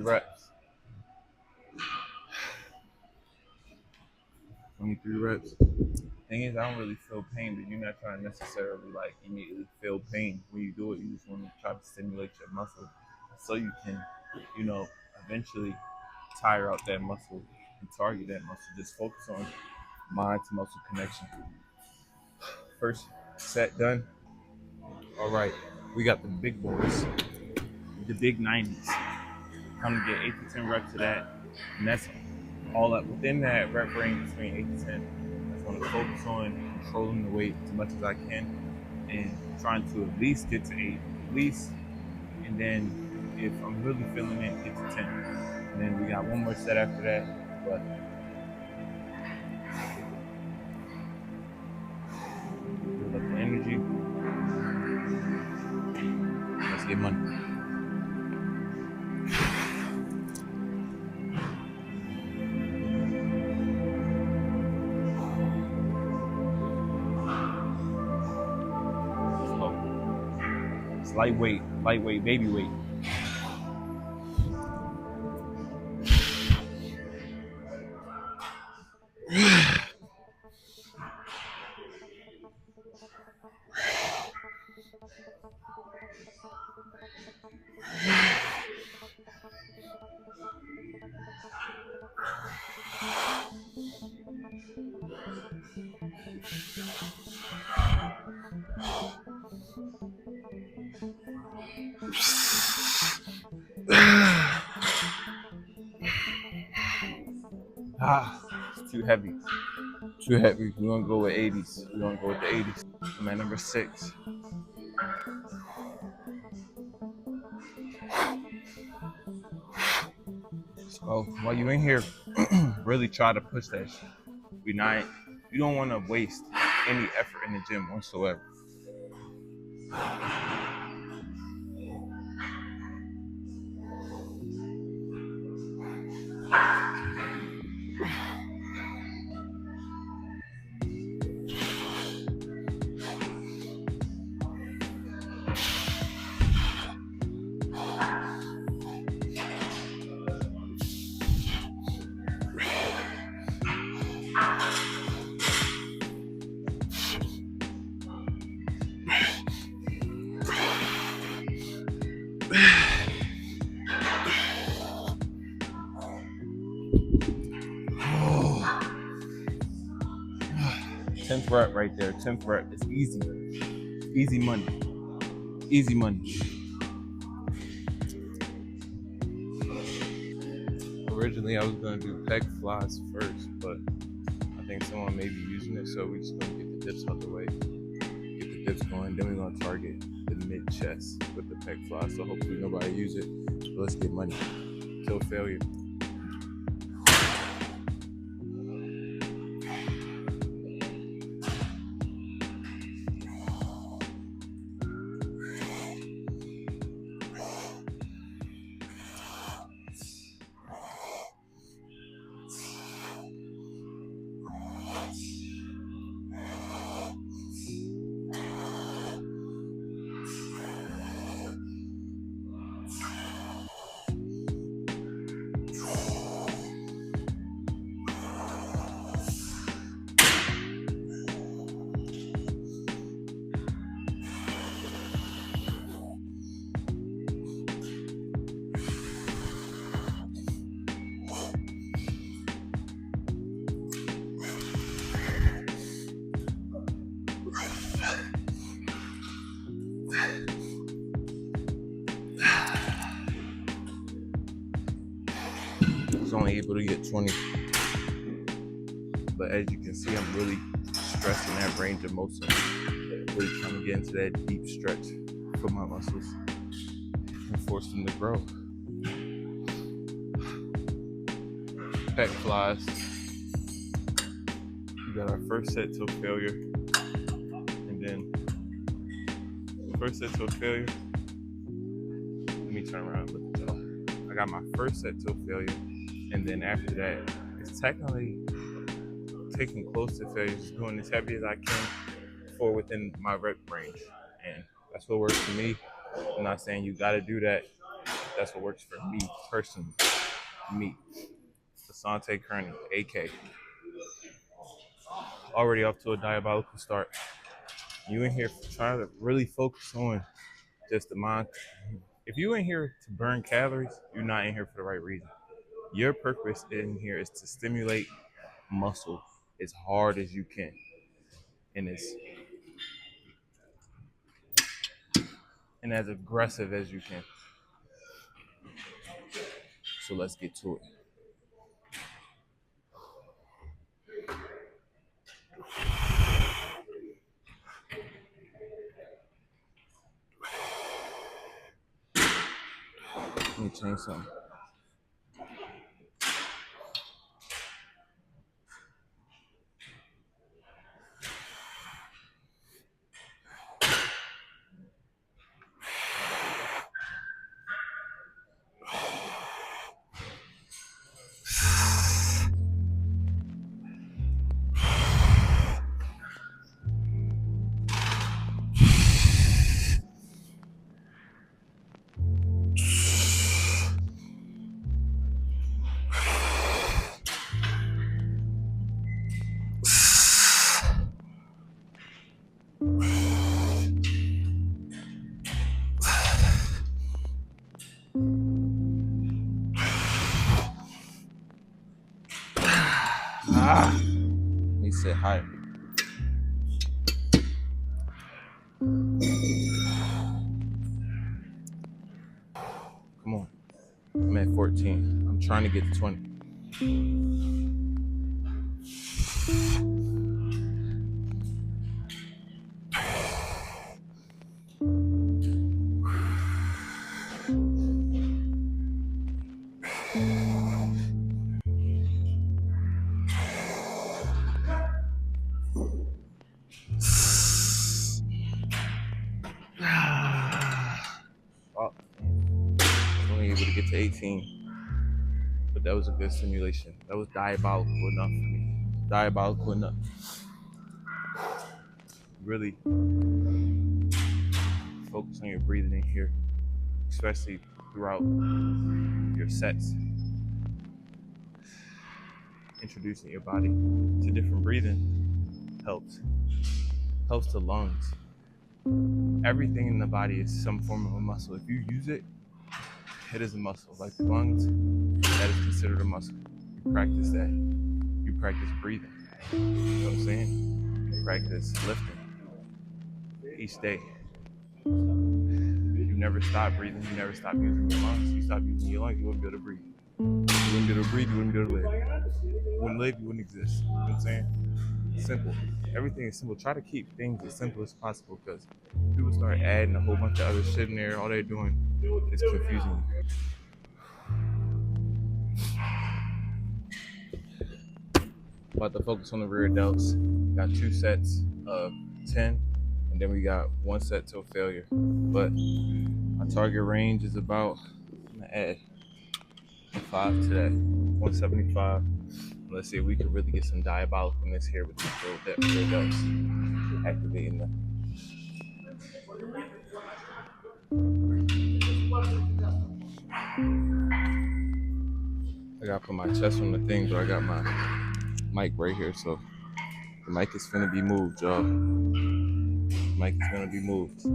Reps. 23 reps. Thing is, I don't really feel pain, but you're not trying to necessarily immediately feel pain when you do it. You just want to try to stimulate your muscle so you can, eventually tire out that muscle and target that muscle. Just focus on mind to muscle connection. First set done. All right, we got the big boys, the big 90s. I'm gonna get 8 to 10 reps of that, and that's all up within that rep range between 8 to 10. I just want to focus on controlling the weight as much as I can and trying to at least get to 8, and then if I'm really feeling it, get to 10. And then we got one more set after that, but build up the energy. Let's get money. Lightweight, baby weight. It's too heavy. Too heavy. We're gonna go with 80s. We're gonna go with the 80s. I'm at number 6. So while you in here, really try to push that shit. You don't want to waste any effort in the gym whatsoever. Tenth rep right there. 10th rep. It's easy. Easy money. Easy money. Originally, I was gonna do pec flies first, but I think someone may be using it, so we're just gonna get the dips out the way. Get the dips going, then we're gonna target the mid chest with the pec fly. So hopefully nobody use it. But let's get money till failure. I was only able to get 20. But as you can see, I'm really stressing that range of motion. Really trying to get into that deep stretch for my muscles and force them to grow. Pec flies. We got our first set till failure. And then first set till failure. Let me turn around and look at y'all. I got my first set till failure. And then after that, it's technically taking close to failure, just doing as heavy as I can for within my rep range. And that's what works for me. I'm not saying you gotta do that. That's what works for me personally. Me. Asante Kearney, AK. Already off to a diabolical start. You in here trying to really focus on just the mind. If you in here to burn calories, you're not in here for the right reason. Your purpose in here is to stimulate muscle as hard as you can. And as aggressive as you can. So let's get to it. Let me change something. Let me sit higher. Come on. I'm at 14. I'm trying to get to 20. Oh, only able to get to 18. But that was a good simulation. That was diabolical enough for me. Diabolical enough. Really focus on your breathing in here, especially throughout your sets. Introducing your body to different breathing helps the lungs. Everything in the body is some form of a muscle. If you use it, it is a muscle. Like the lungs, that is considered a muscle. You practice that. You practice breathing. You know what I'm saying? You practice lifting each day. You never stop breathing. You never stop using your lungs. You stop using your lungs, you wouldn't be able to breathe. You wouldn't be able to breathe, you wouldn't be able to live. You wouldn't live, you wouldn't exist. You know what I'm saying? Simple. Everything is simple. Try to keep things as simple as possible, because people start adding a whole bunch of other shit in there. All they're doing is confusing you. About to focus on the rear delts. Got 2 sets of 10, and then we got 1 set till failure. But my target range is about, I'm gonna add 5 to that, 175. Let's see if we can really get some diabolicalness here with these rear delts. Activating them. I gotta put my chest on the thing, but I got my mic right here, so the mic is finna be moved, y'all. The mic is gonna be moved.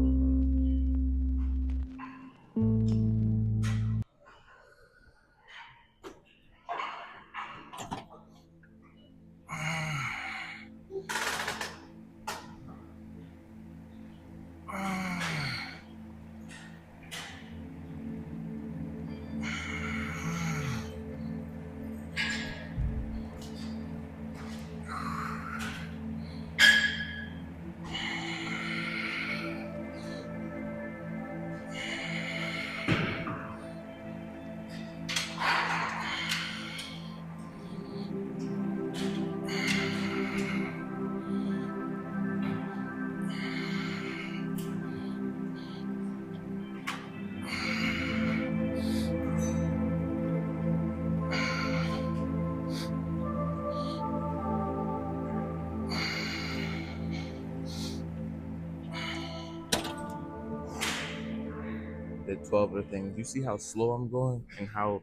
Did 12 of the things. You see how slow I'm going and how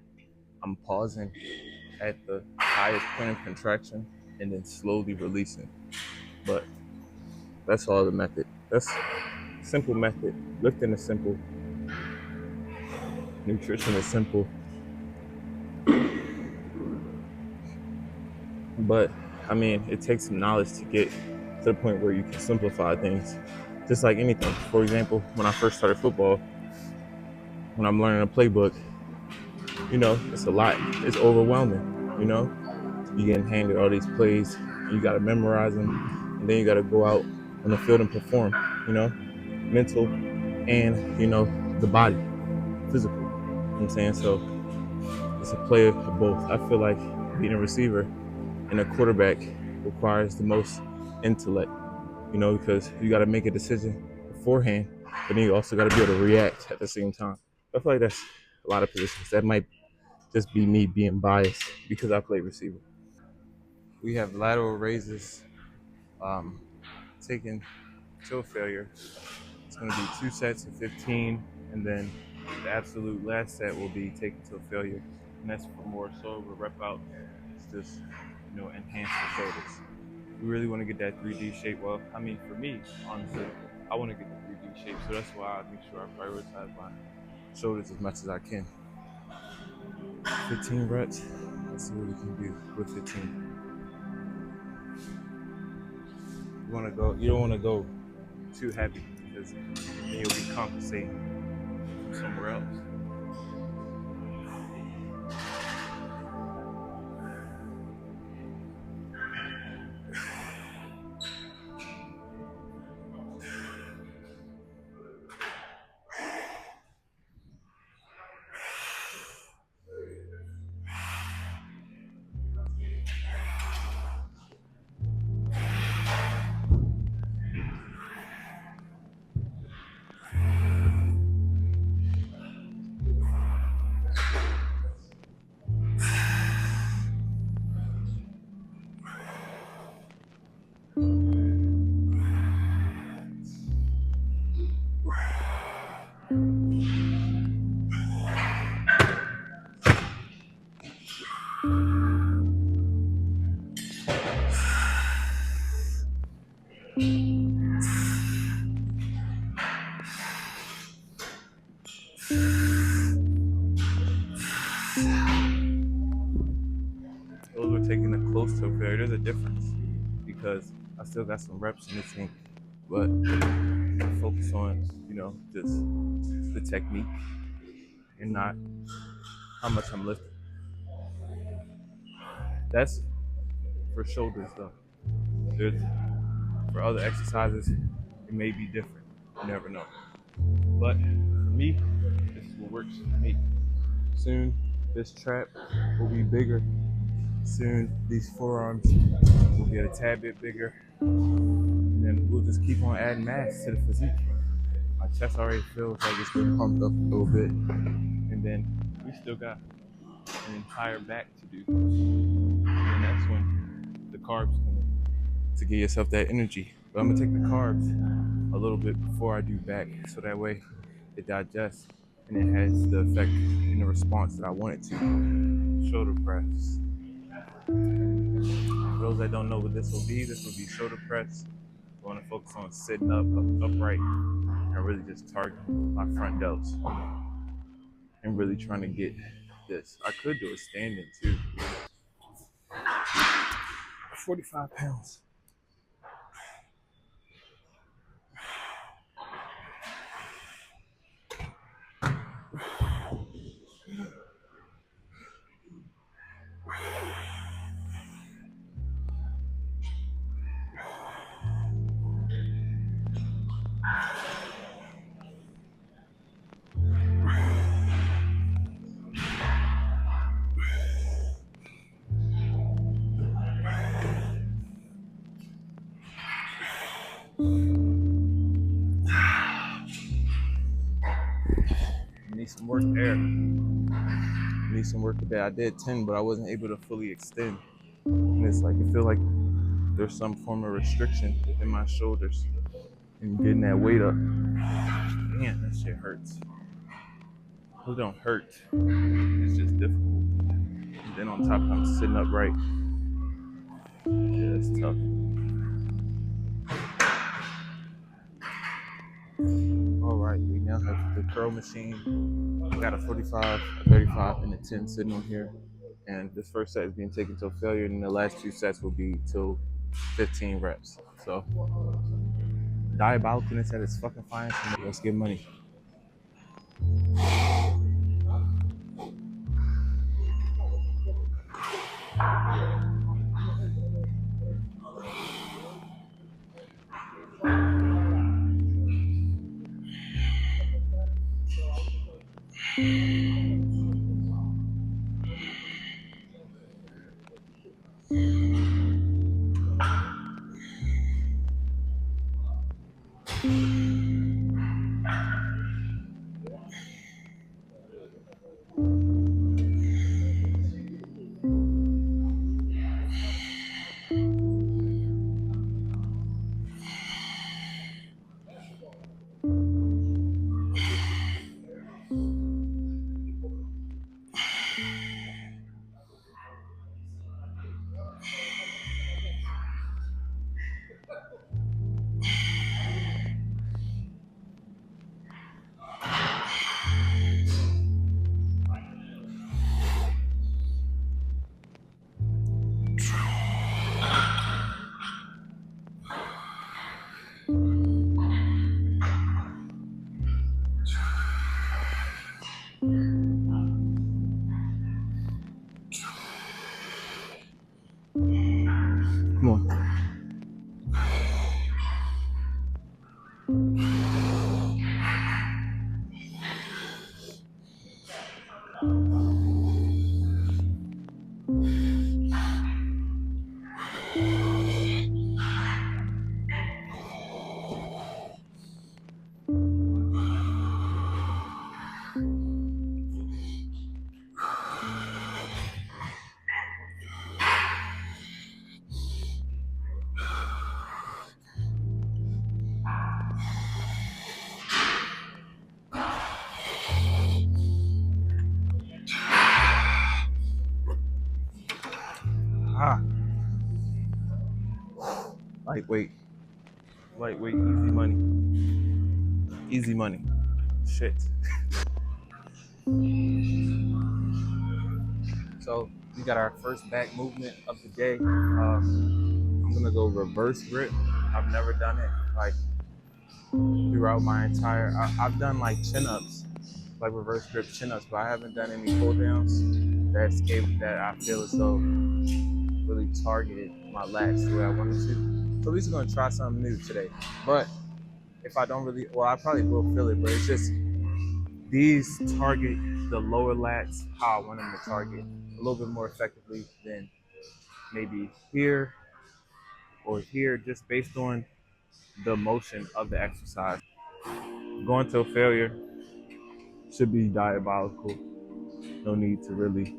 I'm pausing at the highest point of contraction and then slowly releasing. But that's all the method. That's simple method. Lifting is simple. Nutrition is simple. But I mean, it takes some knowledge to get to the point where you can simplify things. Just like anything. For example, when I first started football, when I'm learning a playbook, you know, it's a lot. It's overwhelming, you know? You getting handed all these plays, you gotta memorize them, and then you gotta go out on the field and perform, you know? Mental and, you know, the body, physical. You know what I'm saying? So it's a play of both. I feel like being a receiver and a quarterback requires the most intellect, you know, because you gotta make a decision beforehand, but then you also gotta be able to react at the same time. I feel like that's a lot of positions. That might just be me being biased because I play receiver. We have lateral raises taken till failure. It's going to be 2 sets of 15, and then the absolute last set will be taken till failure, and that's for more shoulder rep out. It's just, you know, enhance the shoulders. We really want to get that 3D shape. Well, I mean, for me, honestly, I want to get the 3D shape, so that's why I make sure I prioritize my shoulders as much as I can. 15 reps. Let's see what we can do with 15. You don't want to go too heavy because then you'll be compensating from somewhere else. Those were taking it close to failure. There's a difference because I still got some reps in the tank, but I focus on, just the technique and not how much I'm lifting. That's for shoulders though. There's for other exercises, it may be different. You never know. But for me, this is what works for me. Soon, this trap will be bigger. Soon, these forearms will get a tad bit bigger. And then we'll just keep on adding mass to the physique. My chest already feels like it's been pumped up a little bit. And then we still got an entire back to do. And that's when the carbs come in to give yourself that energy. But I'm gonna take the carbs a little bit before I do back, so that way it digests and it has the effect and the response that I want it to. Shoulder press. For those that don't know what this will be shoulder press. I want to focus on sitting upright, and really just targeting my front delts and really trying to get this. I could do a standing too. 45 pounds. Need some work there. Need some work today. I did 10, but I wasn't able to fully extend. And it's like, I feel like there's some form of restriction in my shoulders and getting that weight up. Man, that shit hurts. It don't hurt. It's just difficult. And then on top, I'm sitting upright. Yeah, it's tough. All right, we now have the curl machine. I got a 45, a 35, and a 10 sitting on here. And this first set is being taken till failure, and the last two sets will be till 15 reps. So, diabolicalness at its fucking finest. Let's get money. Ah, lightweight, easy money, easy money. Shit. So we got our first back movement of the day. I'm gonna go reverse grip. I've never done it like throughout my entire. I've done like chin ups, like reverse grip chin ups, but I haven't done any pull downs that I feel as though really targeted my lats the way I wanted to. So we're just gonna try something new today. But if I don't really, well, I probably will feel it, but it's just these target the lower lats how I want them to target a little bit more effectively than maybe here or here, just based on the motion of the exercise. Going till failure should be diabolical. No need to really,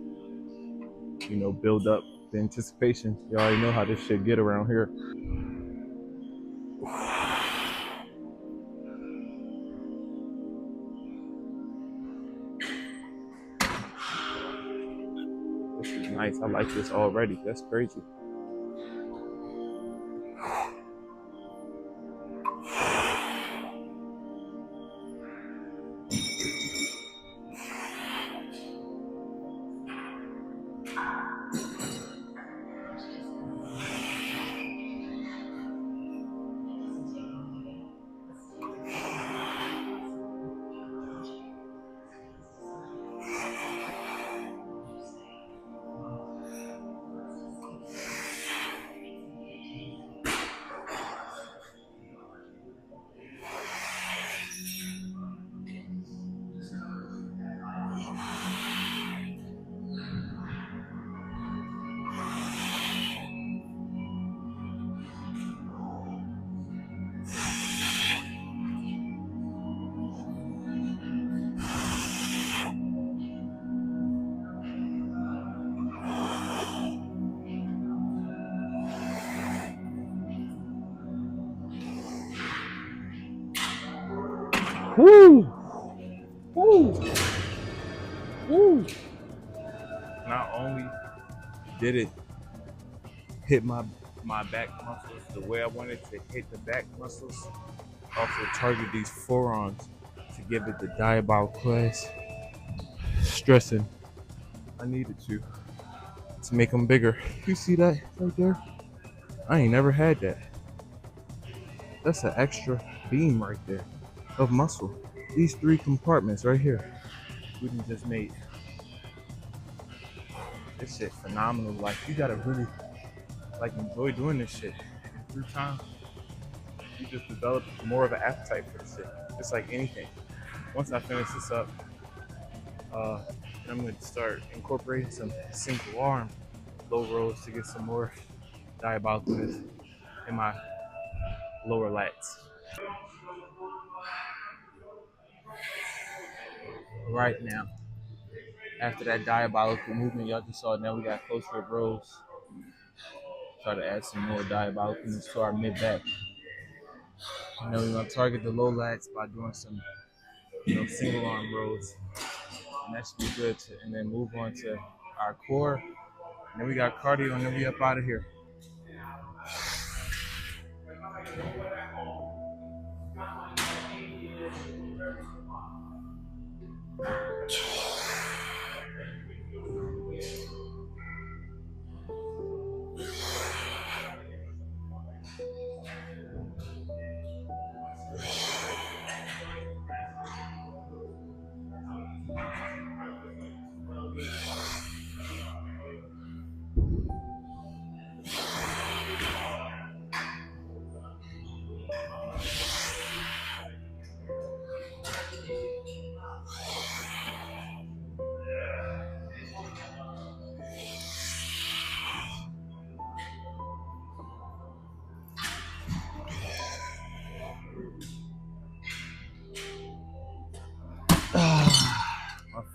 build up the anticipation. You already know how this shit get around here. This is nice. I like this already. That's crazy. Woo! Woo! Woo! Not only did it hit my back muscles the way I wanted to hit the back muscles, also target these forearms to give it the diabolical class. Stressing. I needed to make them bigger. You see that right there? I ain't never had that. That's an extra beam right there of muscle. These 3 compartments right here. We done just made this shit phenomenal. Like, you gotta really enjoy doing this shit. And through time, you just develop more of an appetite for this shit. Just like anything. Once I finish this up, I'm gonna start incorporating some single arm low rows to get some more diabolicalness in my lower lats. Right now, after that diabolical movement y'all just saw, now we got close grip rows. Try to add some more diabolicalness to our mid back. And then we're gonna target the low lats by doing some, single arm rows. And that should be good. And then move on to our core. And then we got cardio, and then we up out of here.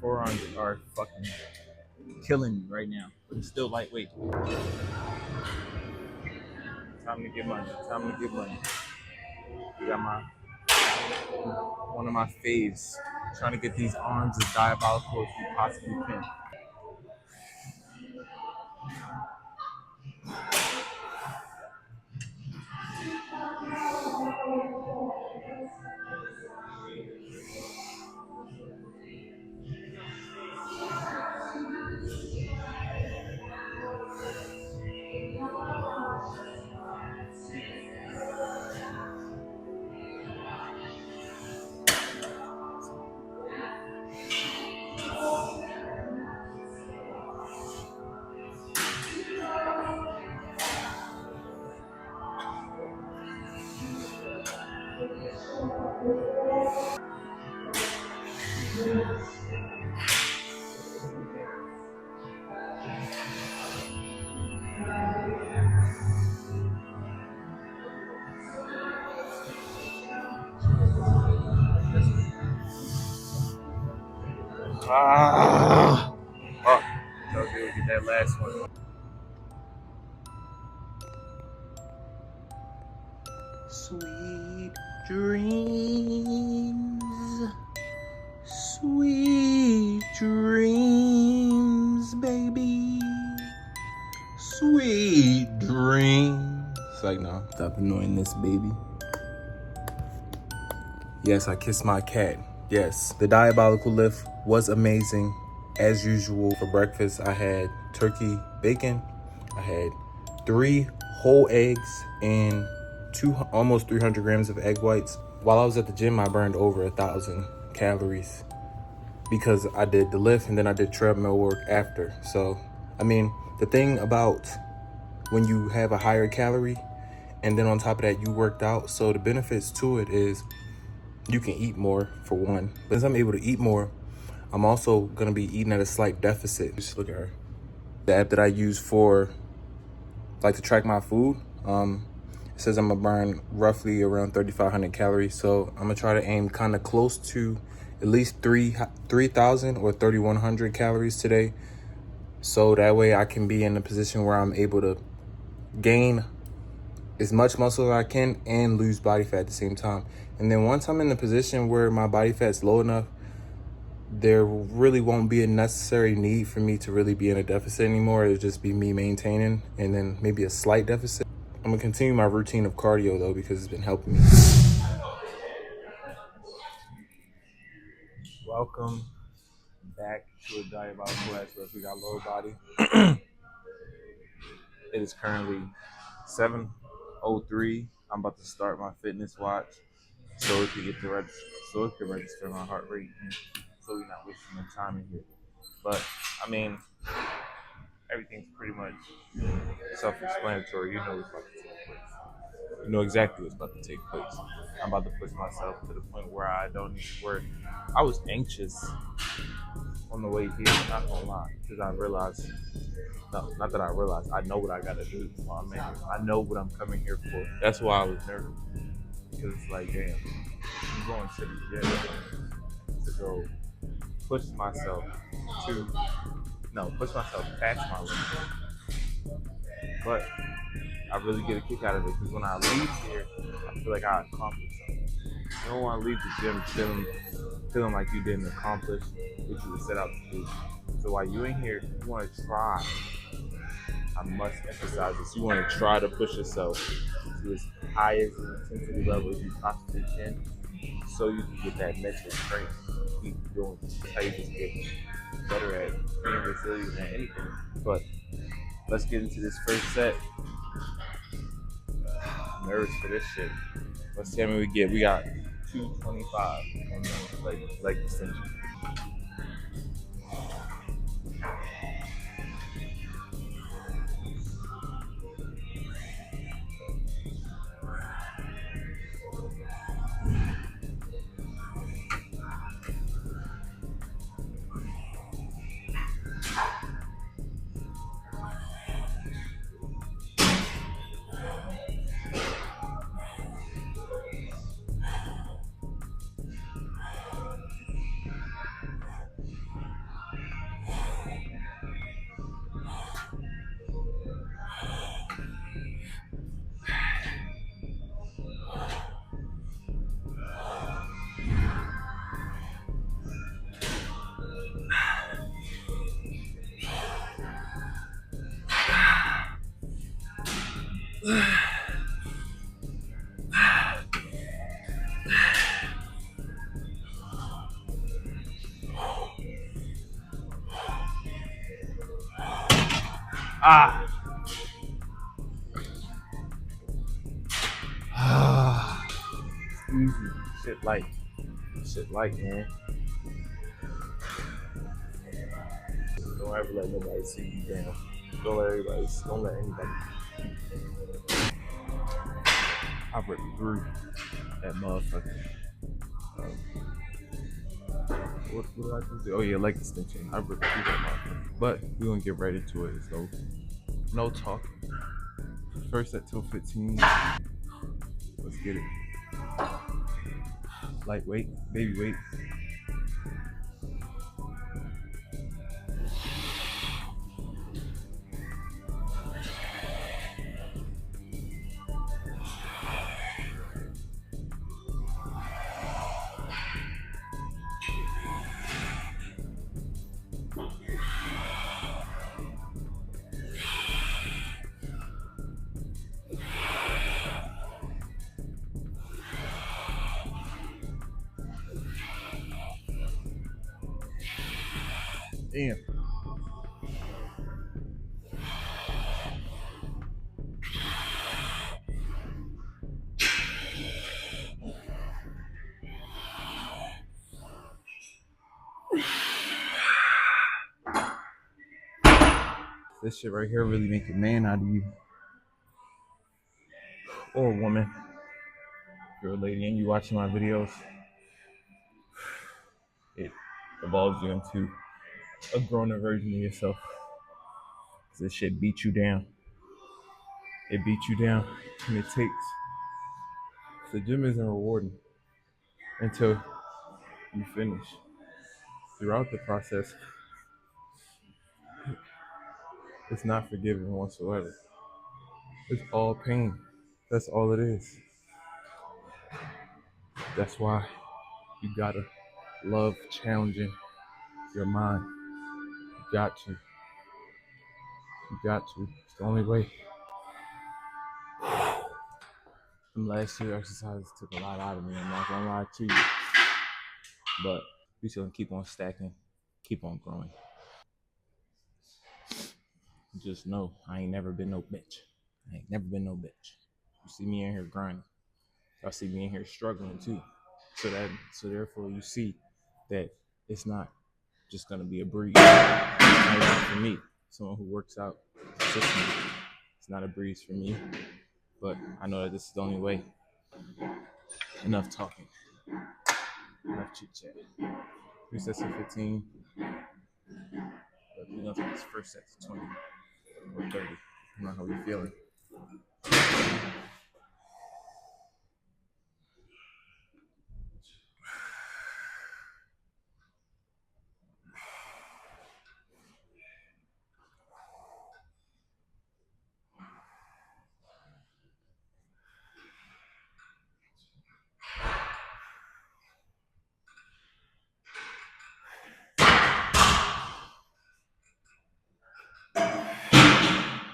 forearms are fucking killing me right now, but it's still lightweight. Time to get money. Time to get money. We got one of my faves trying to get these arms as diabolical as you possibly can. Ah! Oh, okay, we'll get that last one. Sweet dreams. Sweet dreams, baby. Sweet dreams. It's like, no, stop annoying this baby. Yes, I kissed my cat. Yes, the diabolical lift was amazing. As usual, for breakfast, I had turkey bacon. I had 3 whole eggs and almost 300 grams of egg whites. While I was at the gym, I burned over 1,000 calories because I did the lift and then I did treadmill work after. So, I mean, the thing about when you have a higher calorie and then on top of that, you worked out. So the benefits to it is you can eat more, for one. But as I'm able to eat more, I'm also gonna be eating at a slight deficit. Just look at her. The app that I use for, like, to track my food, it says I'm gonna burn roughly around 3,500 calories. So I'm gonna try to aim kind of close to at least 3,000 or 3,100 calories today. So that way I can be in a position where I'm able to gain as much muscle as I can and lose body fat at the same time. And then once I'm in the position where my body fat's low enough, there really won't be a necessary need for me to really be in a deficit anymore. It'll just be me maintaining and then maybe a slight deficit. I'm gonna continue my routine of cardio though, because it's been helping me. Welcome back to a diabolical ass lift. We got lower body. It is currently 7:03. I'm about to start my fitness watch so it can register my heart rate, and so we're not wasting the time in here. But I mean, everything's pretty much self-explanatory. You know what's about to take place. You know exactly what's about to take place. I'm about to push myself to the point where I was anxious on the way here, not gonna lie, because I realized, not that I realized, I know what I gotta do while I'm in here. I know what I'm coming here for. That's why I was nervous, because it's like, damn, I'm going to the gym to go push myself past my limit. But I really get a kick out of it, because when I leave here, I feel like I accomplished something. You don't want to leave the gym feeling like you didn't accomplish what you were set out to do. So while you're in here, you want to try. I must emphasize this. You want to try to push yourself to as high as an intensity level as you possibly can, so you can get that mental strength. Keep doing it. That's how you just get better at being resilient at anything. But let's get into this first set. I'm nervous for this shit. Let's see how many we get. We got 225 on the leg extension. Ah. Ah. Easy. Shit light. Shit light, man. Don't ever let nobody see you down. Don't let anybody. I ripped through that motherfucker. What did I just do? Oh yeah, leg extension. I ripped through that motherfucker. But we're gonna get right into it. So no talking. First set till 15. Let's get it. Lightweight, baby weight. Damn. This shit right here really make a man out of you. Or a woman. If you're a lady and you watching my videos, it evolves you into a grown-up version of yourself. This shit beat you down. It beats you down. And it takes. The gym isn't rewarding until you finish. Throughout the process, it's not forgiving whatsoever. It's all pain. That's all it is. That's why you gotta love challenging your mind. You got to. You got to. It's the only way. Them last two exercises took a lot out of me. I'm not gonna lie to you. But we still keep on stacking, keep on growing. Just know I ain't never been no bitch. I ain't never been no bitch. You see me in here grinding. Y'all see me in here struggling too. So therefore you see that it's not just gonna be a breeze. Not even for me, someone who works out consistently. It's not a breeze for me, but I know that this is the only way. Enough talking. Enough chit chat. 3 sets of 15. But we know this first set to 20 or 30. I don't know how we feeling.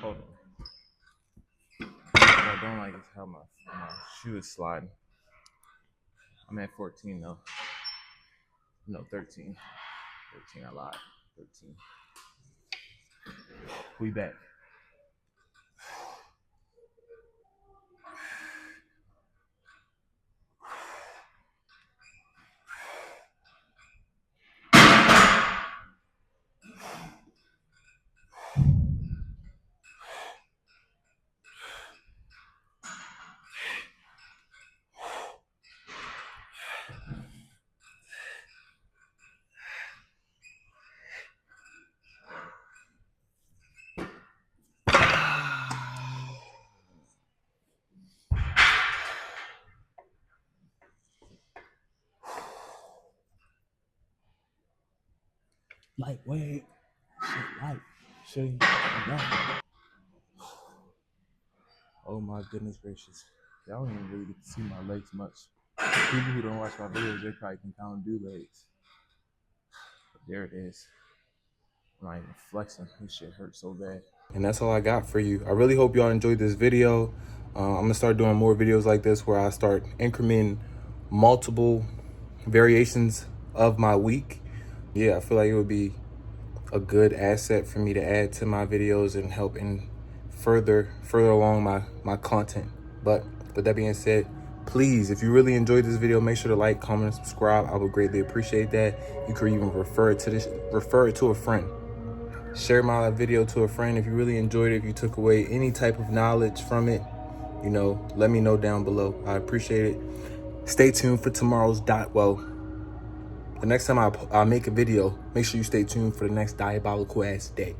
Hold on. What I don't like is how my shoe is sliding. I'm at 14 though. No, 13. 13, I lied. 13. We back. Lightweight. Shit light. Shit. Oh my goodness gracious. Y'all don't even really get to see my legs much. People who don't watch my videos, they probably can count and do legs. But there it is. I'm not even flexing. This shit hurts so bad. And that's all I got for you. I really hope y'all enjoyed this video. I'm gonna start doing more videos like this where I start incrementing multiple variations of my week. Yeah, I feel like it would be a good asset for me to add to my videos and help in further along my content. But with that being said, please, if you really enjoyed this video, make sure to like, comment, and subscribe. I would greatly appreciate that. You could even refer it to a friend. Share my video to a friend if you really enjoyed it, if you took away any type of knowledge from it. You know, let me know down below. I appreciate it. Stay tuned for tomorrow's the next time I make a video, make sure you stay tuned for the next diabolical ass day.